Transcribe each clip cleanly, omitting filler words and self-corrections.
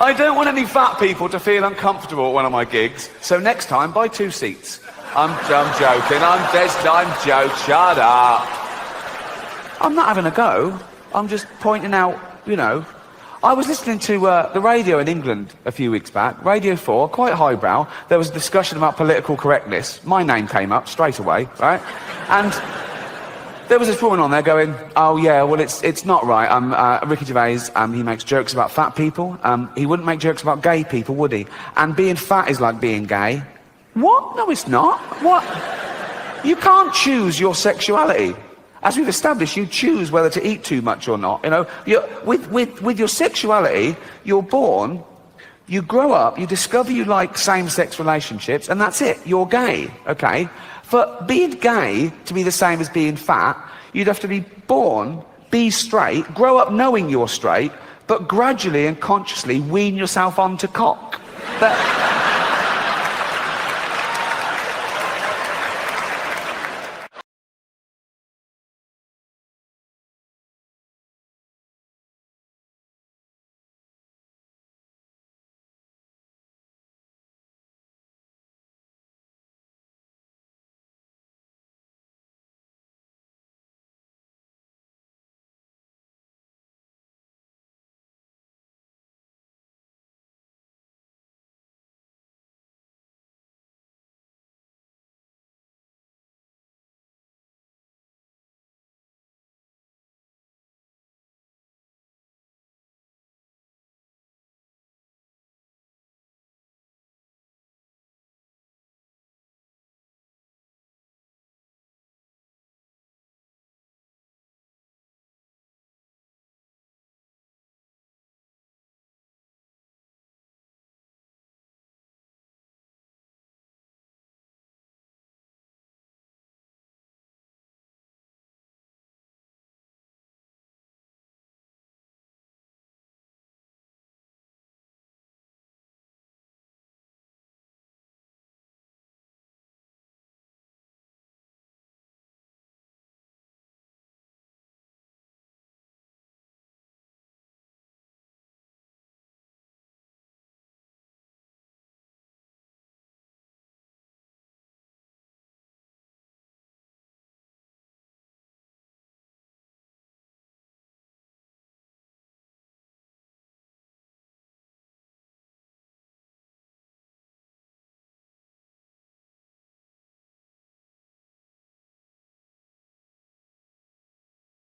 I don't want any fat people to feel uncomfortable at one of my gigs, so next time, buy 2 seats. I'm joking, I'm joking, shut up. I'm not having a go, I'm just pointing out, you know. I was listening to the radio in England a few weeks back, Radio 4, quite highbrow. There was a discussion about political correctness. My name came up straight away, right? And there was this woman on there going, oh yeah, well it's not right. Ricky Gervais, he makes jokes about fat people. He wouldn't make jokes about gay people, would he? And being fat is like being gay. What? No, it's not. What? You can't choose your sexuality. As we've established, you choose whether to eat too much or not. You know, with your sexuality, you're born, you grow up, you discover you like same-sex relationships, and that's it. You're gay, okay? For being gay to be the same as being fat, you'd have to be born, be straight, grow up knowing you're straight, but gradually and consciously wean yourself onto cock.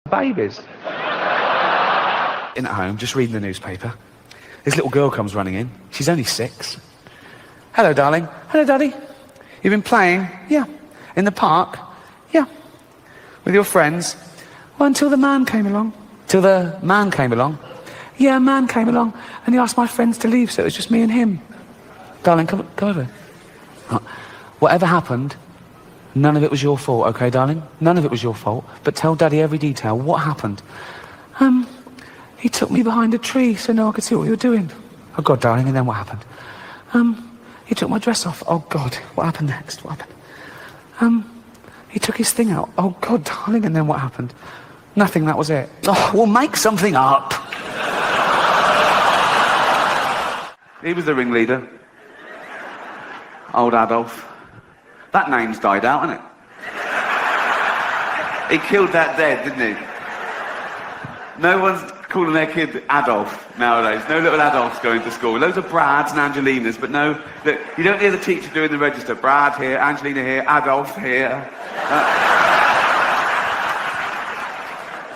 Babies. In at home, just reading the newspaper. This little girl comes running in. She's only 6. Hello, darling. Hello, Daddy. You've been playing? Yeah. In the park? Yeah. With your friends? Well, until the man came along. Till the man came along? Yeah, a man came along, and he asked my friends to leave, so it was just me and him. Darling, come over. Whatever happened, none of it was your fault, okay, darling? None of it was your fault. But tell Daddy every detail. What happened? He took me behind a tree so no one could see what you were doing. Oh, God, darling, and then what happened? He took my dress off. Oh, God, what happened next? What happened? He took his thing out. Oh, God, darling, and then what happened? Nothing, that was it. Oh, we'll make something up. He was the ringleader. Old Adolf. That name's died out, hasn't it? He killed that dead, didn't he? No one's calling their kid Adolf nowadays. No little Adolfs going to school. Loads of Brads and Angelinas, but no, you don't hear the teacher doing the register. Brad here, Angelina here, Adolf here.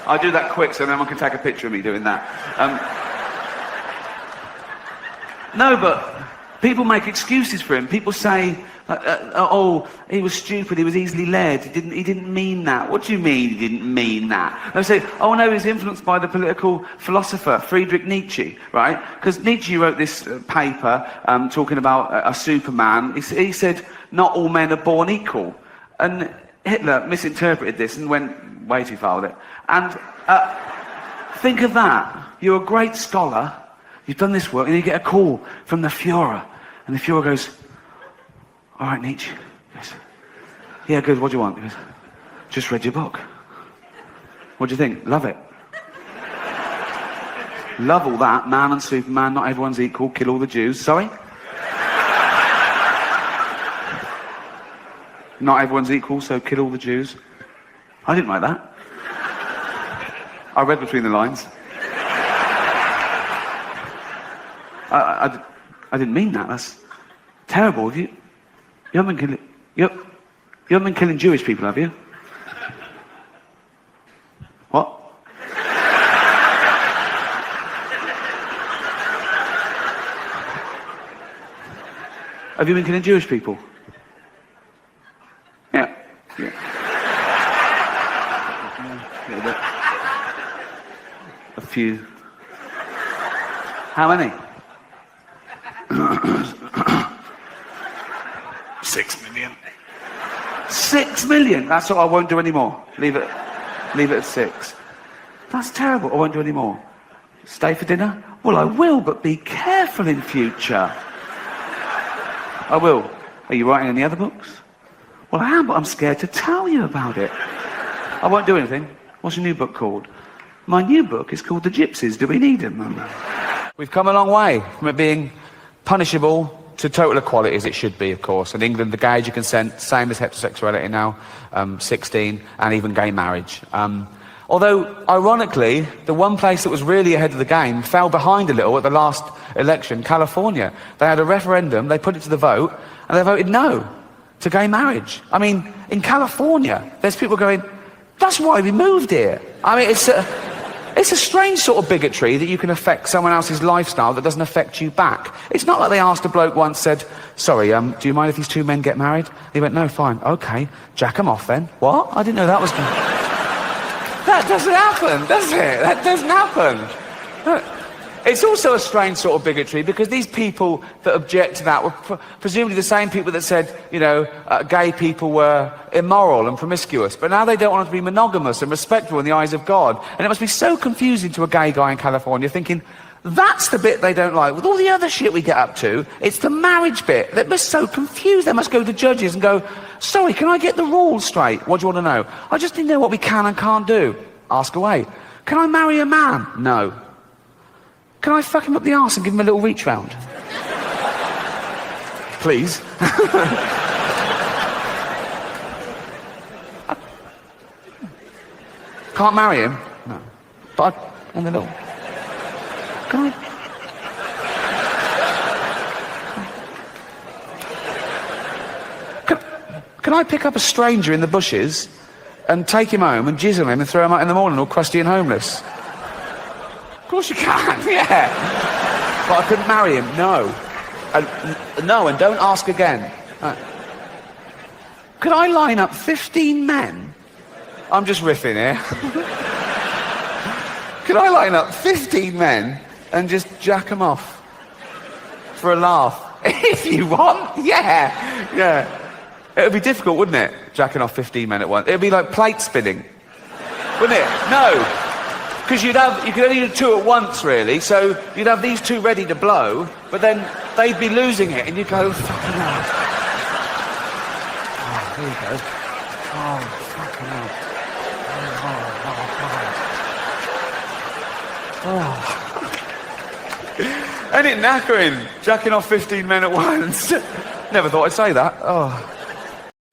I do that quick so no one can take a picture of me doing that. No, but people make excuses for him. People say, oh, he was stupid, he was easily led, he didn't mean that. What do you mean he didn't mean that? They say, oh no, he was influenced by the political philosopher Friedrich Nietzsche, right? Because Nietzsche wrote this paper talking about a Superman. He said, not all men are born equal. And Hitler misinterpreted this and went way too far with it. And think of that. You're a great scholar, you've done this work, and you get a call from the Führer. And the Führer goes, all right, Nietzsche. He goes, yeah, good, what do you want? He goes, just read your book. What do you think? Love it. Love all that. Man and Superman, not everyone's equal, kill all the Jews. Sorry? Not everyone's equal, so kill all the Jews. I didn't write that. I read between the lines. I didn't mean that. That's terrible. You haven't been killing... You haven't been killing Jewish people, have you? What? Have you been killing Jewish people? Yeah. A few. How many? 6 million. 6 million? That's all. I won't do any more. Leave it at 6. That's terrible. I won't do any more. Stay for dinner? Well, I will, but be careful in future. I will. Are you writing any other books? Well, I am, but I'm scared to tell you about it. I won't do anything. What's your new book called? My new book is called The Gypsies. Do we need them? We've come a long way from it being punishable to total equality, as it should be, of course. In England, the age of consent, same as heterosexuality now, 16, and even gay marriage. Although, ironically, the one place that was really ahead of the game fell behind a little at the last election, California. They had a referendum, they put it to the vote, and they voted no to gay marriage. I mean, in California, there's people going, that's why we moved here. I mean, it's a strange sort of bigotry that you can affect someone else's lifestyle that doesn't affect you back. It's not like they asked a bloke once, said, sorry, do you mind if these two men get married? He went, no, fine, okay, jack them off then. What? I didn't know that was going to... That doesn't happen, does it? That doesn't happen. It's also a strange sort of bigotry because these people that object to that were presumably the same people that said, you know, gay people were immoral and promiscuous, but now they don't want to be monogamous and respectful in the eyes of God. And it must be so confusing to a gay guy in California thinking, that's the bit they don't like. With all the other shit we get up to, it's the marriage bit. They must so confused. They must go to the judges and go, sorry, can I get the rules straight? What do you want to know? I just need to know what we can and can't do. Ask away. Can I marry a man? No. Can I fuck him up the arse and give him a little reach round? Please. Can't marry him? No. But and the little... Can I... Can I pick up a stranger in the bushes and take him home and jizz on him and throw him out in the morning all crusty and homeless? Of course you can, yeah. But I couldn't marry him, no. No, and don't ask again. Could I line up 15 men? I'm just riffing here. Could I line up 15 men and just jack them off? For a laugh. If you want, yeah. It would be difficult, wouldn't it? Jacking off 15 men at once. It would be like plate spinning. Wouldn't it? No. Because you could only do 2 at once, really, so you'd have these 2 ready to blow, but then they'd be losing it, and you'd go, fucking hell. Oh, here you go. Oh, fucking hell. Oh. Ain't it knackering? Jacking off 15 men at once. Never thought I'd say that. Oh.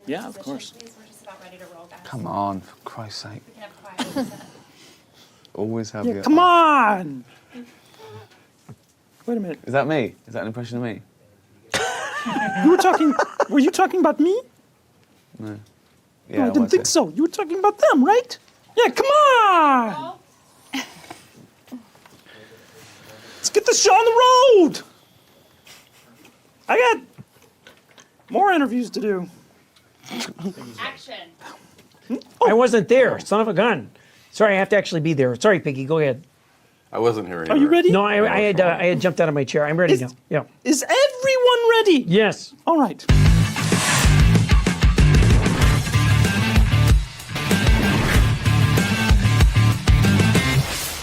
Yeah, of course. We're just about ready to roll, guys. Come on, for Christ's sake. We can have quiet. Always have you. Come on! Wait a minute. Is that me? Is that an impression of me? Were you talking about me? No. Yeah, No, I didn't think so. You were talking about them, right? Yeah, come on! Let's get this show on the road! I got more interviews to do. Action. I wasn't there, son of a gun. Sorry, I have to actually be there. Sorry, Piggy, go ahead. I wasn't here either. Are you ready? No, I had jumped out of my chair. I'm ready now. Yeah. Is everyone ready? Yes. All right.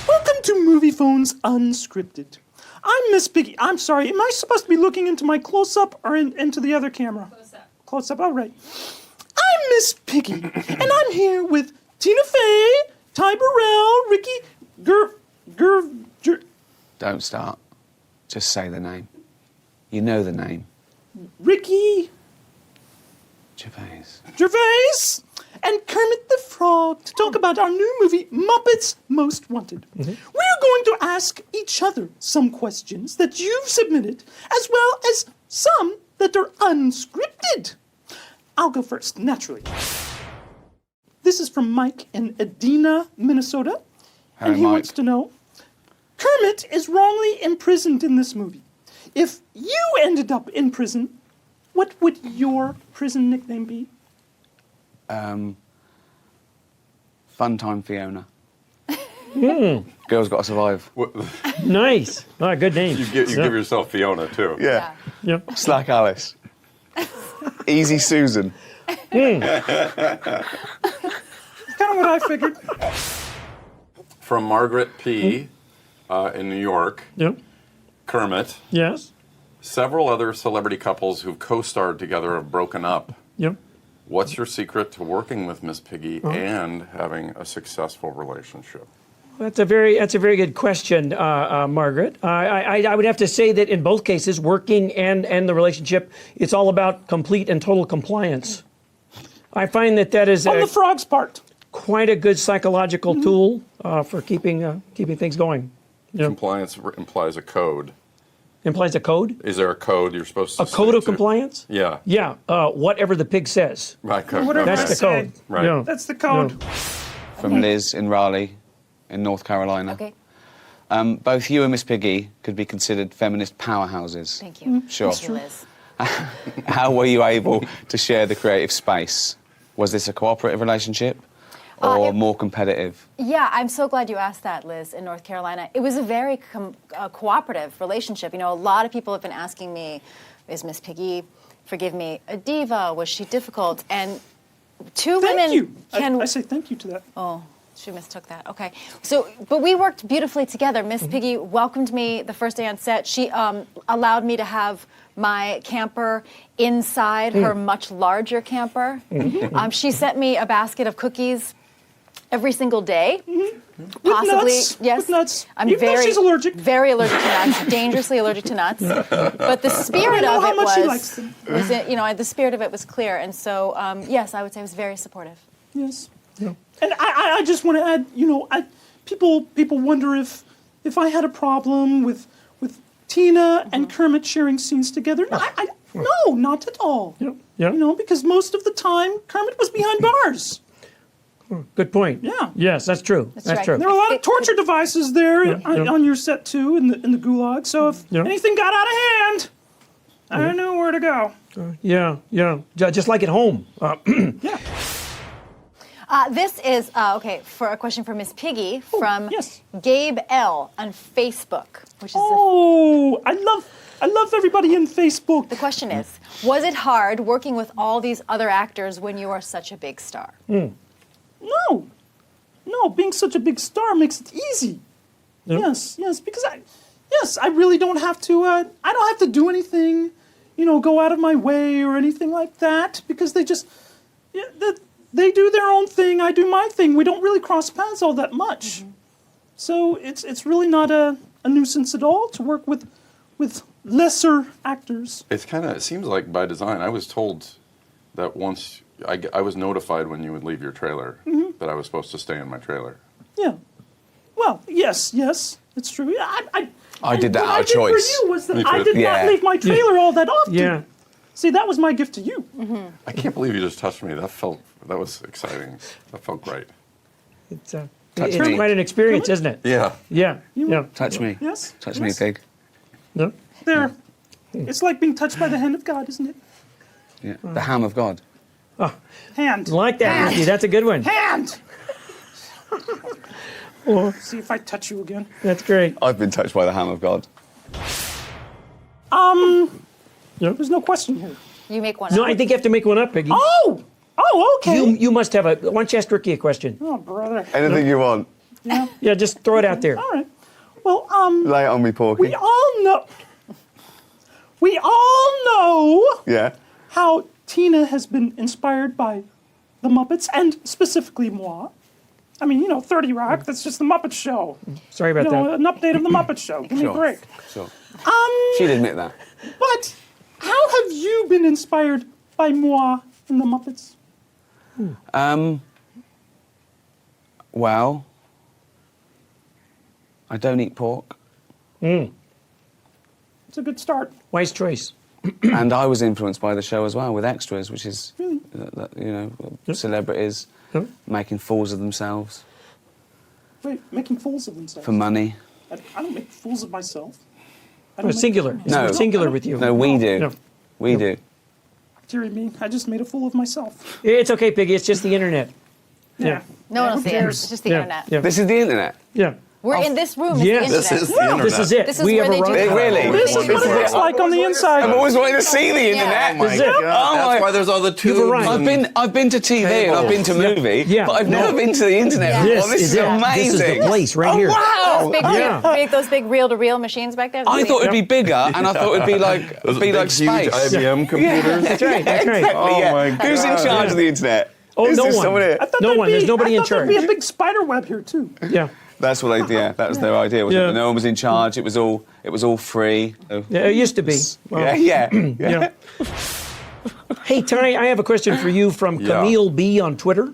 Welcome to Movie Phones Unscripted. I'm Miss Piggy. I'm sorry, am I supposed to be looking into my close-up or into the other camera? Close-up. Close-up, all right. I'm Miss Piggy, and I'm here with Tina Fey, Ty Burrell, Ricky Don't start. Just say the name. You know the name. Ricky Gervais. Gervais and Kermit the Frog to talk about our new movie, Muppets Most Wanted. We're going to ask each other some questions that you've submitted, as well as some that are unscripted. I'll go first, naturally. This is from Mike in Edina, Minnesota. Hi, And he Mike. wants to know, Kermit is wrongly imprisoned in this movie. If you ended up in prison, what would your prison nickname be? Fun Time Fiona. Girls Gotta Survive. Nice. Oh, good name. You give yourself Fiona, too. Yeah. Yep. Slack Alice. Easy Susan. Kind of what I figured. From Margaret P. In New York, Yep. Kermit. Yes. Several other celebrity couples who've co-starred together have broken up. Yep. What's your secret to working with Miss Piggy and having a successful relationship? That's a very good question, Margaret. I would have to say that in both cases, working and the relationship, it's all about complete and total compliance. I find that is On the frog's part. quite a good psychological tool for keeping things going. Yeah. Compliance implies a code. Implies a code? Is there a code you're supposed to A code stick of to? compliance? Yeah. Yeah. Whatever the pig says. Right, code. Whatever Okay. That's the say. code. Right. Yeah. That's the code. From Liz in Raleigh, in North Carolina. Okay, Both you and Miss Piggy could be considered feminist powerhouses. thank you. Sure. Thank you, Liz. How were you able to share the creative space? Was this a cooperative relationship or more competitive? Yeah, I'm so glad you asked that, Liz, in North Carolina. It was a very cooperative relationship. You know, a lot of people have been asking me, is Miss Piggy, forgive me, a diva? Was she difficult? And two Thank women you. can... I say thank you to that. Oh, she mistook that. Okay. So, but we worked beautifully together. Miss Piggy welcomed me the first day on set. She allowed me to have my camper inside her much larger camper. She sent me a basket of cookies every single day. Possibly, nuts. yes. With nuts. I'm Even though very, she's allergic. very allergic to nuts, dangerously allergic to nuts. But the spirit know of how it much she was, likes them. the spirit of it was clear. And so, yes, I would say I was very supportive. Yes. And I just want to add, people wonder if I had a problem with Tina and Kermit sharing scenes together. No, not at all. Yep. Yep. Because most of the time Kermit was behind bars. Good point. Yeah. Yes, that's true. That's right. true. There were a lot of torture devices there yeah. on your set too, in the gulag. So if Yeah. anything got out of hand, I knew where to go. Yeah. Just like at home. Yeah. This is, for a question for Miss Piggy from yes. Gabe L. on Facebook, which is Oh, I love everybody in Facebook. the question is, was it hard working with all these other actors when you are such a big star? No, being such a big star makes it easy. Yep. Yes, because I really don't have to, I don't have to do anything, go out of my way or anything like that, because they just, they do their own thing, I do my thing. We don't really cross paths all that much. So it's really not a nuisance at all to work with lesser actors. It seems like by design. I was told that once, I was notified when you would leave your trailer that I was supposed to stay in my trailer. Yeah. Well, yes, it's true. I did that what out I of did choice. for you was that Me I too. did Yeah. not leave my trailer all that often. Yeah. See, that was my gift to you. I can't believe you just touched me. That was exciting. That felt great. It's Touch me. quite an experience, isn't it? Yeah. Yeah. Yeah. Touch me. Yes. Touch yes. me, pig. No? There. It's like being touched by the hand of God, isn't it? Yeah. The ham of God. Hand. Like that, Ricky. That's a good one. Hand! Oh, See if I touch you again. that's great. I've been touched by the ham of God. Yep. There's no question here. You make one No, up. I think you have to make one up, Piggy. Oh, okay. You must have a. Why don't you ask Ricky a question? Oh, brother. Anything you want. Yeah. Yeah, just throw it out there. All right. Well, Lay it on me, Porky. we all know Yeah. how Tina has been inspired by the Muppets, and specifically moi. I mean, 30 Rock, that's just the Muppet Show. Sorry about that. An update of the Muppet Show. Give me a break. Sure. She'd admit that. But how have you been inspired by moi and the Muppets? Well, I don't eat pork. It's a good start. Wise choice. And I was influenced by the show as well with extras, which is, celebrities making fools of themselves Wait, making fools of themselves. for money. I don't make fools of myself. I Oh, don't make- singular. No. It's singular with you. No, we do. No. We do. Dear me, I just made a fool of myself. It's okay, Piggy. It's just the internet. Yeah. No one will who see it. cares? It's just the Yeah. internet. Yeah. This is the internet. Yeah. We're in this room. It's Yes. the This internet. is the internet. This is it. This is we where have they do arrived. Really? This is what it looks like on the inside. I've always wanted to see the internet. Oh my Is it? God. Oh That's my- why there's all the tubes. arrived. I've been to TV and I've been to movie, Yeah. but I've No. never been to the internet Yeah. before. This is it. amazing. This is the place right here. Those big, Yeah. those big reel-to-reel machines back there. I thought it'd be bigger, and I thought it'd be like Those be big, like huge space. IBM computers. That's right. That's right. Exactly, Oh yeah. my Who's in God. charge of the internet? Oh, Is no there one. someone here? I thought No there'd one. There's nobody in There'd be charge. a big spider web here too. Yeah. That's what that was their idea. Wasn't Yeah. it? No one was in charge. It was all free. Yeah, it used to be. Well, Yeah. yeah. Hey, Ty, I have a question for you from Yeah. Camille B on Twitter.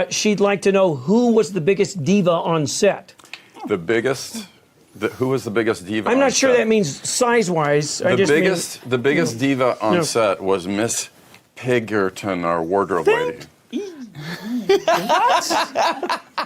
She'd like to know who was the biggest diva on set. The biggest. Who was the biggest diva? I'm on not sure set? that means size-wise. I The just biggest, the biggest diva on No. set was Miss Piggerton, our wardrobe lady.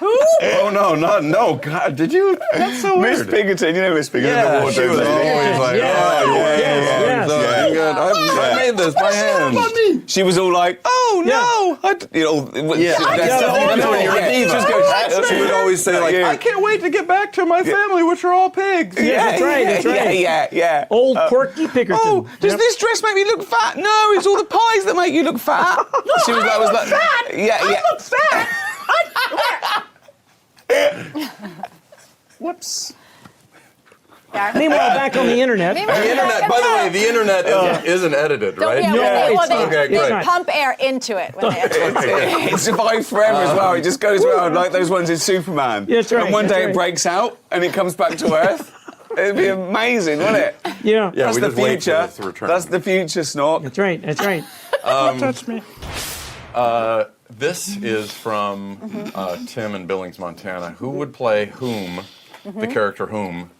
Oh no, God, did you? That's so Miss weird. Pinkerton, you know Miss Pinkerton, the Yeah, she wardrobe was lady. always like, Yeah. oh, yeah, Yes. I made this by hand. She was all like, "Oh no!" Yeah. that's when you're a diva. Just go, She would always say like, Yeah. I can't wait to get back to my family, which are all pigs. Yeah, that's right, that's right. Yeah. Old Porky Pickerton. Oh, does Yep. this dress make me look fat? No, it's all the pies that make you look fat. She was like, fat. Yeah. I look fat. Whoops. Meanwhile, back on the internet. The internet, by the way, the internet isn't edited, right? Yeah, No, well, it's they, not. Okay, they great. not. pump air into it when they It survives forever as well. It just goes around like those ones in Superman. Yeah, that's right, And one that's day right. it breaks out and it comes back to Earth. It'd be amazing, wouldn't it? Yeah. Yeah, That's we the just wait for future. this to return. That's the future, Snork. That's right, that's right. Don't touch me. This is from Tim in Billings, Montana. Who would play whom, the character whom,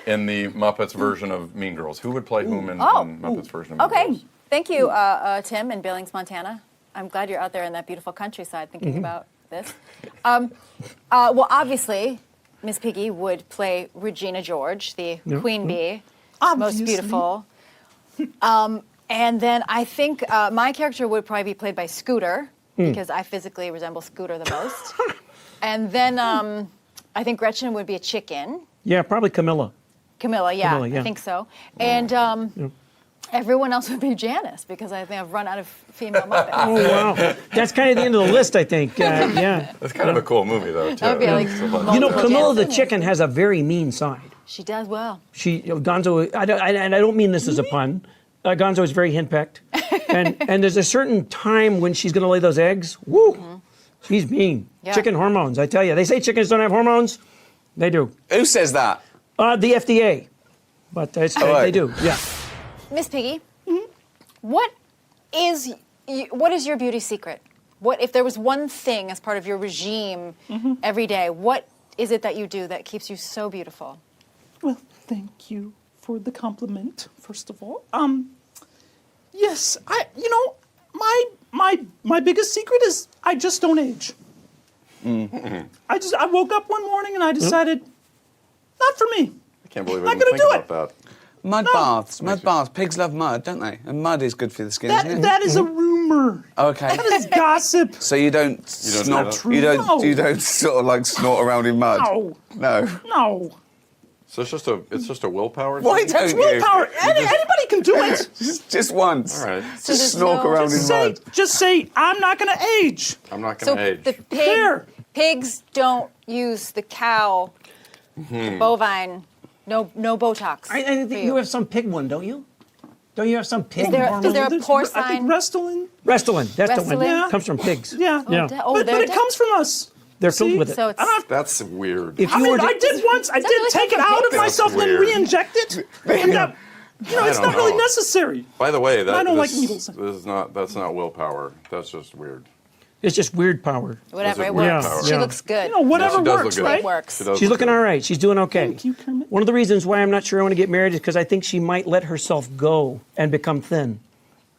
in the Muppets version of Mean Girls? Who would play whom in Muppets version of Mean Okay. Girls? Thank you, Tim in Billings, Montana. I'm glad you're out there in that beautiful countryside thinking about this. Well, obviously, Miss Piggy would play Regina George, the queen bee, Obviously. most beautiful. And then I think my character would probably be played by Scooter, because I physically resemble Scooter the most. And then I think Gretchen would be a chicken. Yeah, probably Camilla. Camilla, yeah, Camilla, yeah. I think so. And everyone else would be Janice, because I think I've run out of female Muppets. Oh, wow. That's kind of the end of the list, I think. Yeah. That's kind of a cool movie, though, too. That would be like It's so fun. You know, multiple Camilla the Janice. chicken has a very mean side. She does well. Gonzo, I don't mean this as a pun. Gonzo is very henpecked. And there's a certain time when she's going to lay those eggs. Woo! She's mean. Yeah. Chicken hormones, I tell you. They say chickens don't have hormones. They do. Who says that? The FDA. But they do, yeah. Miss Piggy, what is your beauty secret? What if there was one thing as part of your regime every day? What is it that you do that keeps you so beautiful? Well, thank you for the compliment, first of all. Yes, my biggest secret is I just don't age. I woke up one morning and I decided, not for me. I can't believe I Not didn't gonna think do about that. Mud baths. Pigs love mud, don't they? And mud is good for the skin, isn't it? That is a rumor. Okay. That is gossip. So you don't do snort. that? You don't sort of like snort around in mud. No. No. No. So it's just a willpower Why thing? don't It's you? willpower. Anybody can do it. Just once. All right. So there's Just snork no- around in mud. Just say, I'm not going to age. I'm not So going to age. the There. pigs don't use the cow, the bovine, no Botox. I for think you have some pig one, don't you? Don't you have some pig Is there hormone? a I think porcine? Restylane. Restylane, that's the one. Restylane? Yeah. Comes from pigs. Yeah. Yeah. Oh, But they're it comes from us. They're filled See? with it. So it's That's weird. If I you mean, were to- I did once. I did really take it like out of That's myself and then weird. re-inject it. And that, it's don't not really know. necessary. By the way, I don't like this needles. is not. That's not willpower. That's just weird. It's just weird power. whatever, it weird works. power. She Yeah. looks good. Whatever She does look works, good. right? It works. She does She's look looking good. all right. She's doing okay. Thank you, Kermit. One of the reasons why I'm not sure I want to get married is because I think she might let herself go and become thin.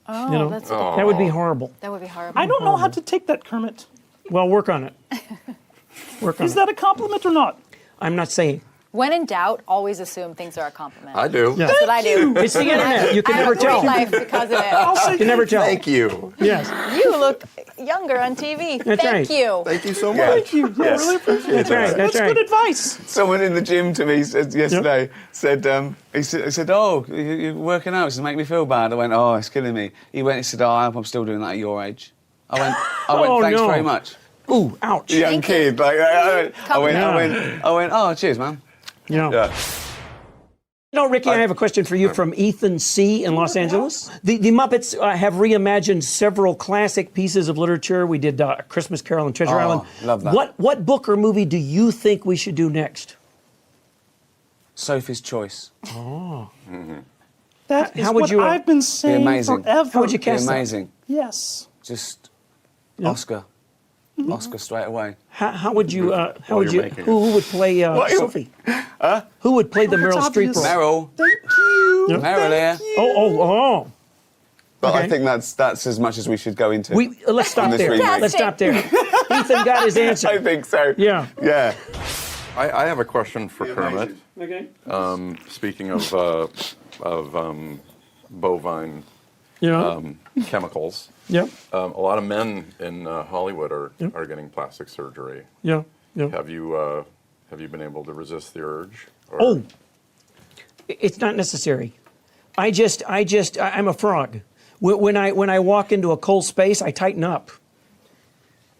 Oh, You know? that's That would be horrible. that would be horrible. I don't know how to take that, Kermit. Well, work on it. Work on Is it. that a compliment or not? I'm not saying. When in doubt, always assume things are a compliment. I do. Yeah. That's what I do. It's the internet. You can I have never a great tell. life because of I'll it. say You can never tell. Thank you. Yes. You look younger on TV. That's Thank right. you. Thank you so Yeah. much. Thank you. Yeah, really appreciate That's it. right. That's That's right. good advice. Someone in the gym to me said yesterday, he said, oh, you're working out, it's make me feel bad. I went, oh, it's killing me. He said, oh, I hope I'm still doing that at your age. I went, Oh, thanks no. very much. Ooh, ouch. Young Thank you. kid, like, I went, oh, cheers, man. Yeah. Yeah. No, Ricky, I have a question for you from Ethan C. in Los Angeles. The Muppets have reimagined several classic pieces of literature. We did A Christmas Carol and Treasure Island. love that. What book or movie do you think we should do next? Sophie's Choice. That is How would what you, I've been saying amazing. forever. How would you Be cast that? amazing. Yes. Just Oscar. Oscar straight away. How would you? How would you're you? making Who would play Sophie? Who would play the That's Meryl Streep obvious. role? Meryl. Thank you. Yeah. Meryl here. Thank you. Oh. But Okay. I think that's as much as we should go into. Let's stop this there. remake. Let's stop there. Ethan got his answer. I think so. Yeah. Yeah. I have a question for Kermit. Okay. Speaking of bovine Yeah. chemicals, Yeah. a lot of men in Hollywood are getting plastic surgery. Yeah. Have you been able to resist the urge? Or- Oh, it's not necessary. I'm a frog. When I walk into a cold space, I tighten up.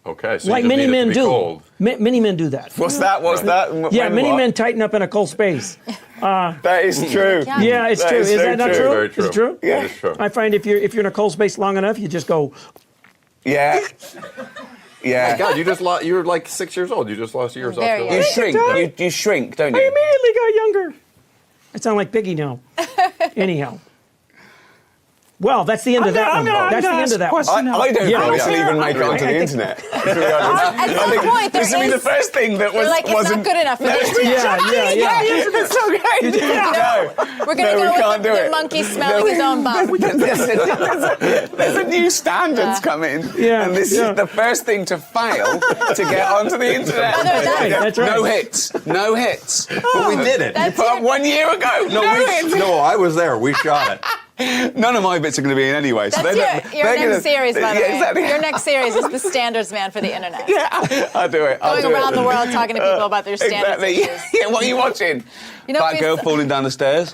Okay, so Like you just many need it to men be do. cold. Many men do that. What's that? Yeah, When many what? men tighten up in a cold space. That is true. Yeah, it's That true. is Is so that not true. true? Very true. Is it true? Yeah. That is true. I find if you're in a cold space long enough, you just go. Yeah. Yeah. God, you just lost. You're like 6 years old. You just lost years off Very your You life. shrink. You shrink, don't I you? immediately got younger. I sound like Piggy now. Anyhow. Well, that's the end of that one. That's the end of that one. I don't Yeah. think this will Yeah. even make it onto the I think- internet. At some point, This will be the first thing that They're like, it's wasn't. not good enough for this. Yeah. It's so great. No. We're going to we go can't with do the it. monkey smelling his own bum. There's a new standards coming, Yeah, and this yeah. is the first thing to fail to get onto the internet. That's right. No hits. No hits. But we did it. That's Put up it. 1 year ago. No hits. No, I was there. We shot it. None of my bits are going to be in anyway. So That's your they're next series, by the yeah, way. Exactly. Your next series is the standards man for the internet. Yeah, I'll do it. I'll Going do around it. the world talking to people about their standards Exactly. issues. Yeah, what are you watching? You know, That we girl s- falling down the stairs.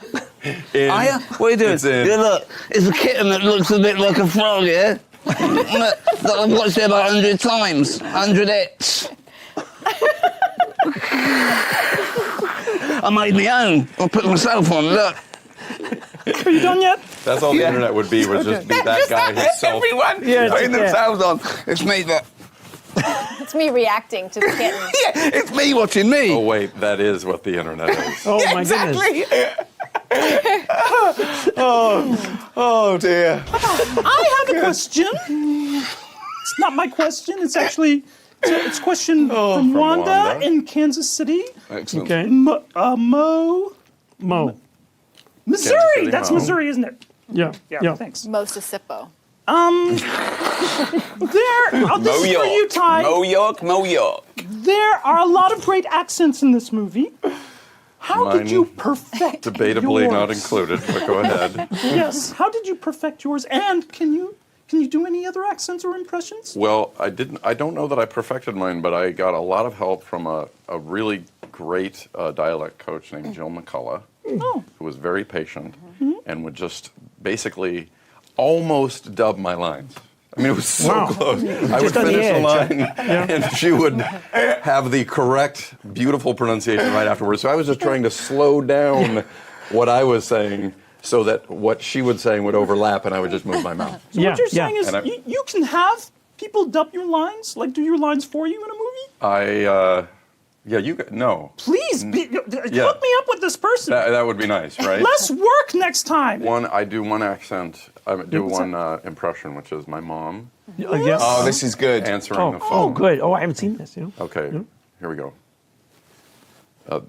In. Are you? What are you doing? It's in. Yeah, look, it's a kitten that looks a bit like a frog, yeah? Look, that I've watched it about 100 times. 100x. I made my own. I put myself on, look. Are you done yet? That's all the internet would be. Would just be that guy himself. Everyone Yeah, putting yeah. themselves on. It's me that. It's me reacting to the kitten. It's me watching me. Oh wait, that is what the internet is. Oh my goodness. Exactly. Oh dear. I have a question. It's not my question. It's actually it's a question from Wanda Wanda. in Kansas City. Excellent. Okay. Mo, Mo. Missouri. City, That's Mo. Missouri, isn't it? Yeah. Yeah. Thanks. Mosisippo. This is for you, Ty. Mo York. There are a lot of great accents in this movie. How did Mine you perfect Debatably yours? not included, but go ahead. Yes. How did you perfect yours? And can you do any other accents or impressions? Well, I don't know that I perfected mine, but I got a lot of help from a really great dialect coach named Jill McCullough, who was very patient and would just basically almost dub my lines. I mean, it was so Wow. close. I would Just on the finish the edge. line, and she would have the correct, beautiful pronunciation right afterwards. So I was just trying to slow down what I was saying so that what she was saying would overlap, and I would just move my mouth. So what you're saying is And you can have people dub your lines? Like, do your lines for you in a movie? No. Please, hook me up with this person. That would be nice, right? Less work next time. I do one accent. I do one impression, which is my mom Yes. Oh, this is good. answering the phone. Oh, good. Oh, I haven't seen this. Okay, here we go.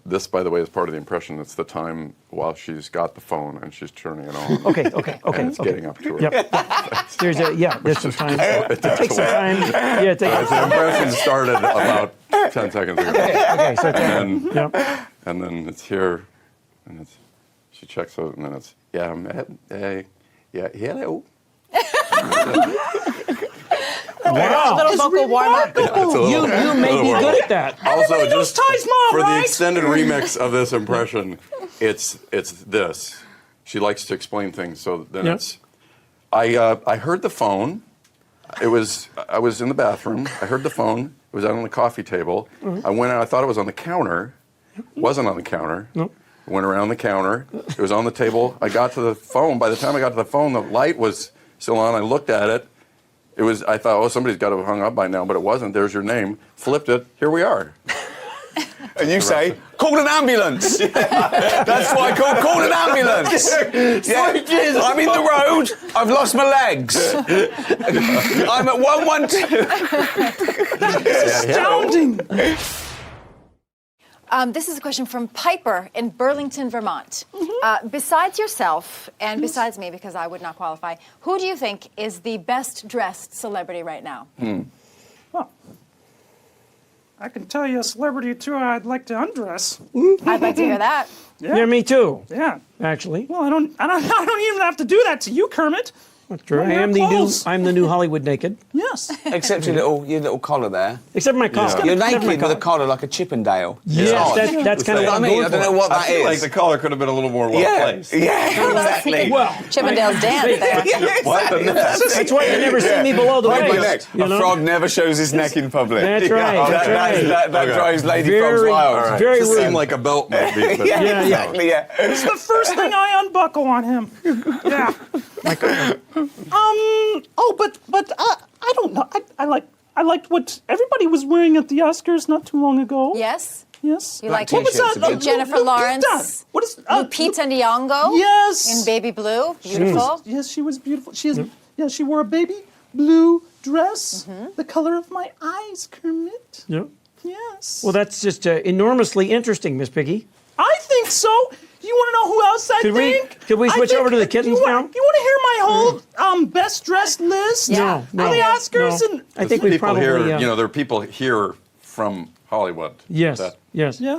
This, by the way, is part of the impression. It's the time while she's got the phone and she's turning it on. Okay. And it's getting up to her. Yep. There's some time. It takes some time. Yeah, it takes The impression started about 10 seconds ago. Okay, so And then it's here, and she checks out, and then it's, hello. Wow. Little vocal warm-up. You may be good at that. Also, Everybody knows just Ty's mom, for the right? extended remix of this impression, it's this. She likes to explain things, so then it's. I heard the phone. I was in the bathroom. I heard the phone. It was out on the coffee table. I went out. I thought it was on the counter. It wasn't on the counter. Nope. I went around the counter. It was on the table. I got to the phone. By the time I got to the phone, the light was still on. I looked at it. I thought, oh, somebody's got to have hung up by now, but it wasn't. There's your name. Flipped it. Here we are. And you say, call an ambulance. That's what I call an ambulance. Yeah. I'm in the road. I've lost my legs. I'm at 112. Astounding. This is a question from Piper in Burlington, Vermont. Besides yourself and besides me, because I would not qualify, who do you think is the best dressed celebrity right now? Well, I can tell you a celebrity or two I'd like to undress. I'd like to hear that. Yeah, me too. Yeah. Actually, Well, I don't even have to do that to you, Kermit. that's true. Wear clothes. I'm the new Hollywood naked. Yes. Except your little collar there. Except for my collar. You're Except for my naked with a collar like a Chippendale. Yes, that's kind of what I I'm mean, going I don't know for. what I that feel like is. the collar could have been a little more well placed. Yeah, exactly. Well, Chippendale's dance there. that's why you never see me below the Right, my waist. neck. A frog never shows his neck in public. That's right. That's right. That drives Lady Very- Frogs wild. Right. very Just rude. seemed like a belt maybe. But Yeah. Exactly, yeah. It's the first thing I unbuckle on him. Yeah. But I don't know. I liked what everybody was wearing at the Oscars not too long ago. Yes? Yes. You like What was t-shirts that? a bit. Jennifer Lawrence? What is Lupita Nyong'o? Yes. In baby blue. Beautiful. Yes, she was beautiful. She wore a baby blue dress, the color of my eyes, Kermit. Yeah. Yes. Well, that's just enormously interesting, Miss Piggy. I think so. You want to know who else I think? Could we switch over to the kittens now? You want to hear my whole best dressed list? Yeah. For the Oscars? no. And I think we people probably. here, there are people here from Hollywood. Yes. That, Yes. Yeah.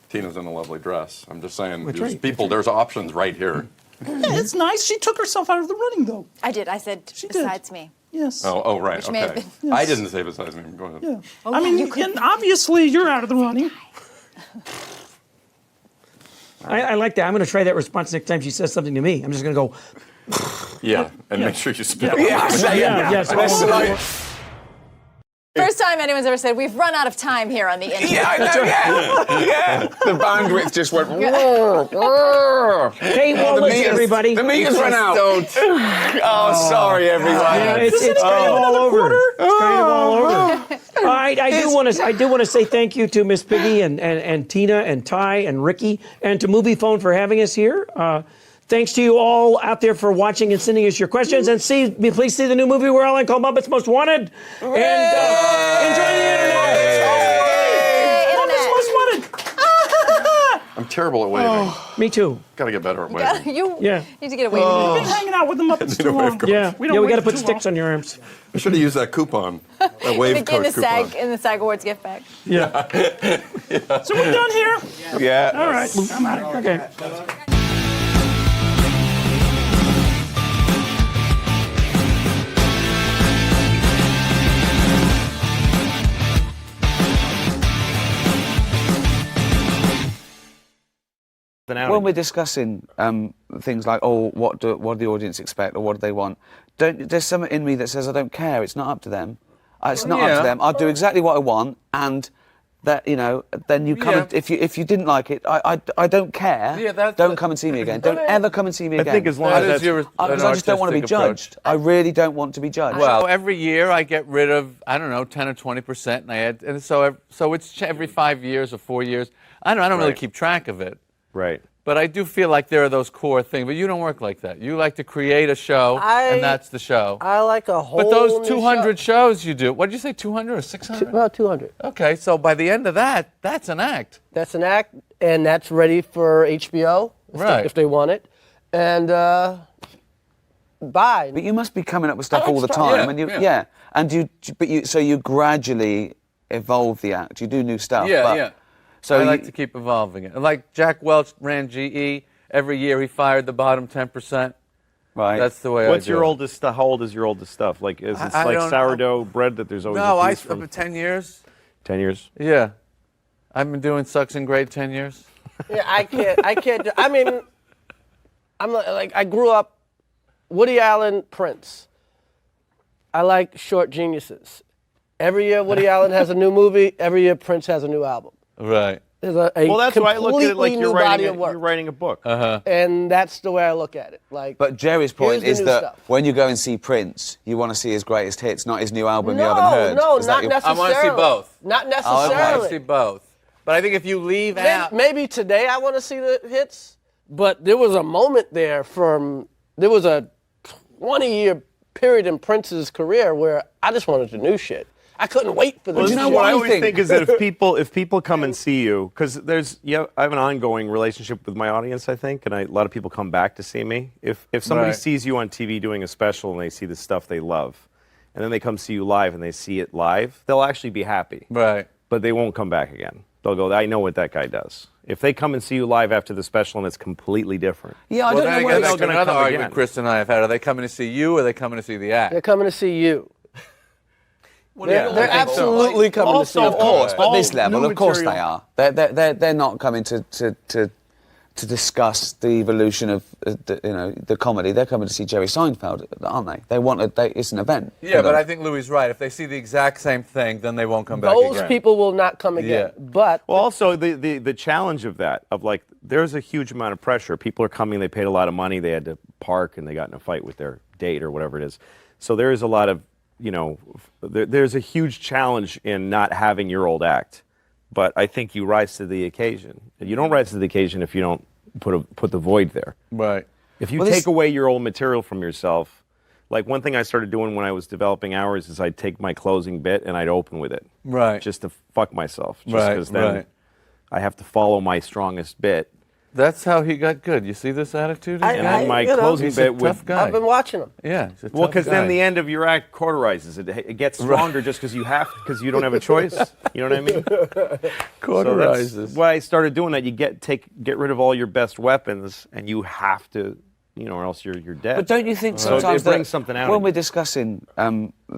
Tina's in a lovely dress. I'm just saying, That's there's right. people, there's options right here. Yeah, it's nice. She took herself out of the running, though. I did. I said, did. besides me. Yes. Oh, right, Which may have okay. been- I didn't say besides me. Go ahead. Yeah. Oh, I yeah, mean, you could- and obviously you're out of the running. I like that. I'm going to try that response next time she says something to me. I'm just going to go. Yeah, and make sure you spit. Yes. That's like, First time anyone's ever said, we've run out of time here on the internet. yeah, I know, yeah. The bandwidth just went. Hey, well, listen, everybody. The meters went out. Oh, sorry, everyone. Yeah, it's kind of all over. It's kind of all over. I do want to say thank you to Miss Piggy and Tina and Ty and Ricky and to Movie Phone for having us here. Thanks to you all out there for watching and sending us your questions. And please see the new movie we're all in called Muppets Most Wanted. And enjoy the internet. Muppets Most Wanted. I'm terrible at waving. Me too. Got to get better at waving. You Yeah. need to get away We've been hanging out with the Muppets too long. Yeah. We We don't got to wait put too sticks long. on your arms. I should have used that coupon, that wave in code the coupon. SAG Awards gift bag. Yeah. So we're done here? Yeah. All right. I'm out of here. Okay. When we're discussing things like, what do the audience expect or what do they want, there's something in me that says I don't care. It's not up to them. It's not up to them. I'll do exactly what I want, and that, you know, then you come. And, if you didn't like it, I don't care. Yeah, don't come and see me again. Don't ever come and see me again. I think as long as that's because I just don't want to be judged. I really don't want to be judged. Well, every year I get rid of, I don't know, 10 or 20%, and I add, and so it's every 5 years or 4 years. I don't really keep track of it. Right. But I do feel like there are those core things. But you don't work like that. You like to create a show, and that's the show. I like a whole. But those 200 shows you do, what did you say, 200 or 600? About 200. Okay, so by the end of that, that's an act. That's an act, and that's ready for HBO if they want it. And bye. But you must be coming up with stuff all the time, and so you gradually evolve the act. You do new stuff. So I like to keep evolving it. Like Jack Welch ran GE. Every year he fired the bottom 10%. Right. That's the way I do it. What's your oldest stuff? How old is your oldest stuff? Like, is it like sourdough bread that there's always a piece from? 10 years. 10 years? Yeah. I've been doing suction grade 10 years. Yeah, I can't do, I mean, I'm like, I grew up Woody Allen, Prince. I like short geniuses. Every year Woody Allen has a new movie. Every year Prince has a new album. Right. There's well, that's why I look at it like you're you're writing a book. And that's the way I look at it. Like, but Jerry's point is that stuff. when you go and see Prince, you want to see his greatest hits, not his new album you haven't heard. No, not necessarily. I want to see both. Not necessarily. I want to see both. But I think if you leave out... Maybe today I want to see the hits, but there was a moment there there was a 20-year period in Prince's career where I just wanted the new shit. I couldn't wait for the Well, new shit. what I always think is that if people come and see you, because I have an ongoing relationship with my audience, I think, and a lot of people come back to see me. If somebody sees you on TV doing a special and they see the stuff they love, and then they come see you live and they see it live, they'll actually be happy. Right. But they won't come back again. They'll go, I know what that guy does. If they come and see you live after the special and it's completely different. Yeah, I don't know where that's another argument Chris and I have had. Are they coming to see you or are they coming to see the act? They're coming to see you. They're I absolutely coming to see you. Of course, but this level, of course they are. They're not coming to discuss the evolution of the comedy. They're coming to see Jerry Seinfeld, aren't they? It's an event. Yeah, but I think Louis' right. If they see the exact same thing, then they won't come back again. Those people will not come again. Yeah. But also the challenge of that, of like, there's a huge amount of pressure. People are coming, they paid a lot of money, they had to park, and they got in a fight with their date or whatever it is. So there is a lot of, there's a huge challenge in not having your old act. But I think you rise to the occasion. You don't rise to the occasion if you don't put the void there. Right. If you take away your old material from yourself, like one thing I started doing when I was developing Hours is I'd take my closing bit and I'd open with it. Right. Just to fuck myself. Just because then I have to follow my strongest bit. That's how he got good. You see this attitude? And then my closing bit with... guy. I've been watching him. Yeah. Well, because then the end of your act cauterizes it. It gets stronger just because you don't have a choice. You know what I mean? Cauterizes. So that's why I started doing that. You get rid of all your best weapons, and you have to, or else you're dead. But don't you think sometimes it brings something out when we're discussing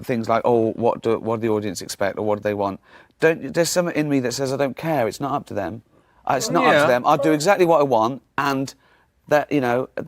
things like, what do the audience expect or what do they want? There's something in me that says I don't care. It's not up to them. It's not up to them. I'll do exactly what I want, and that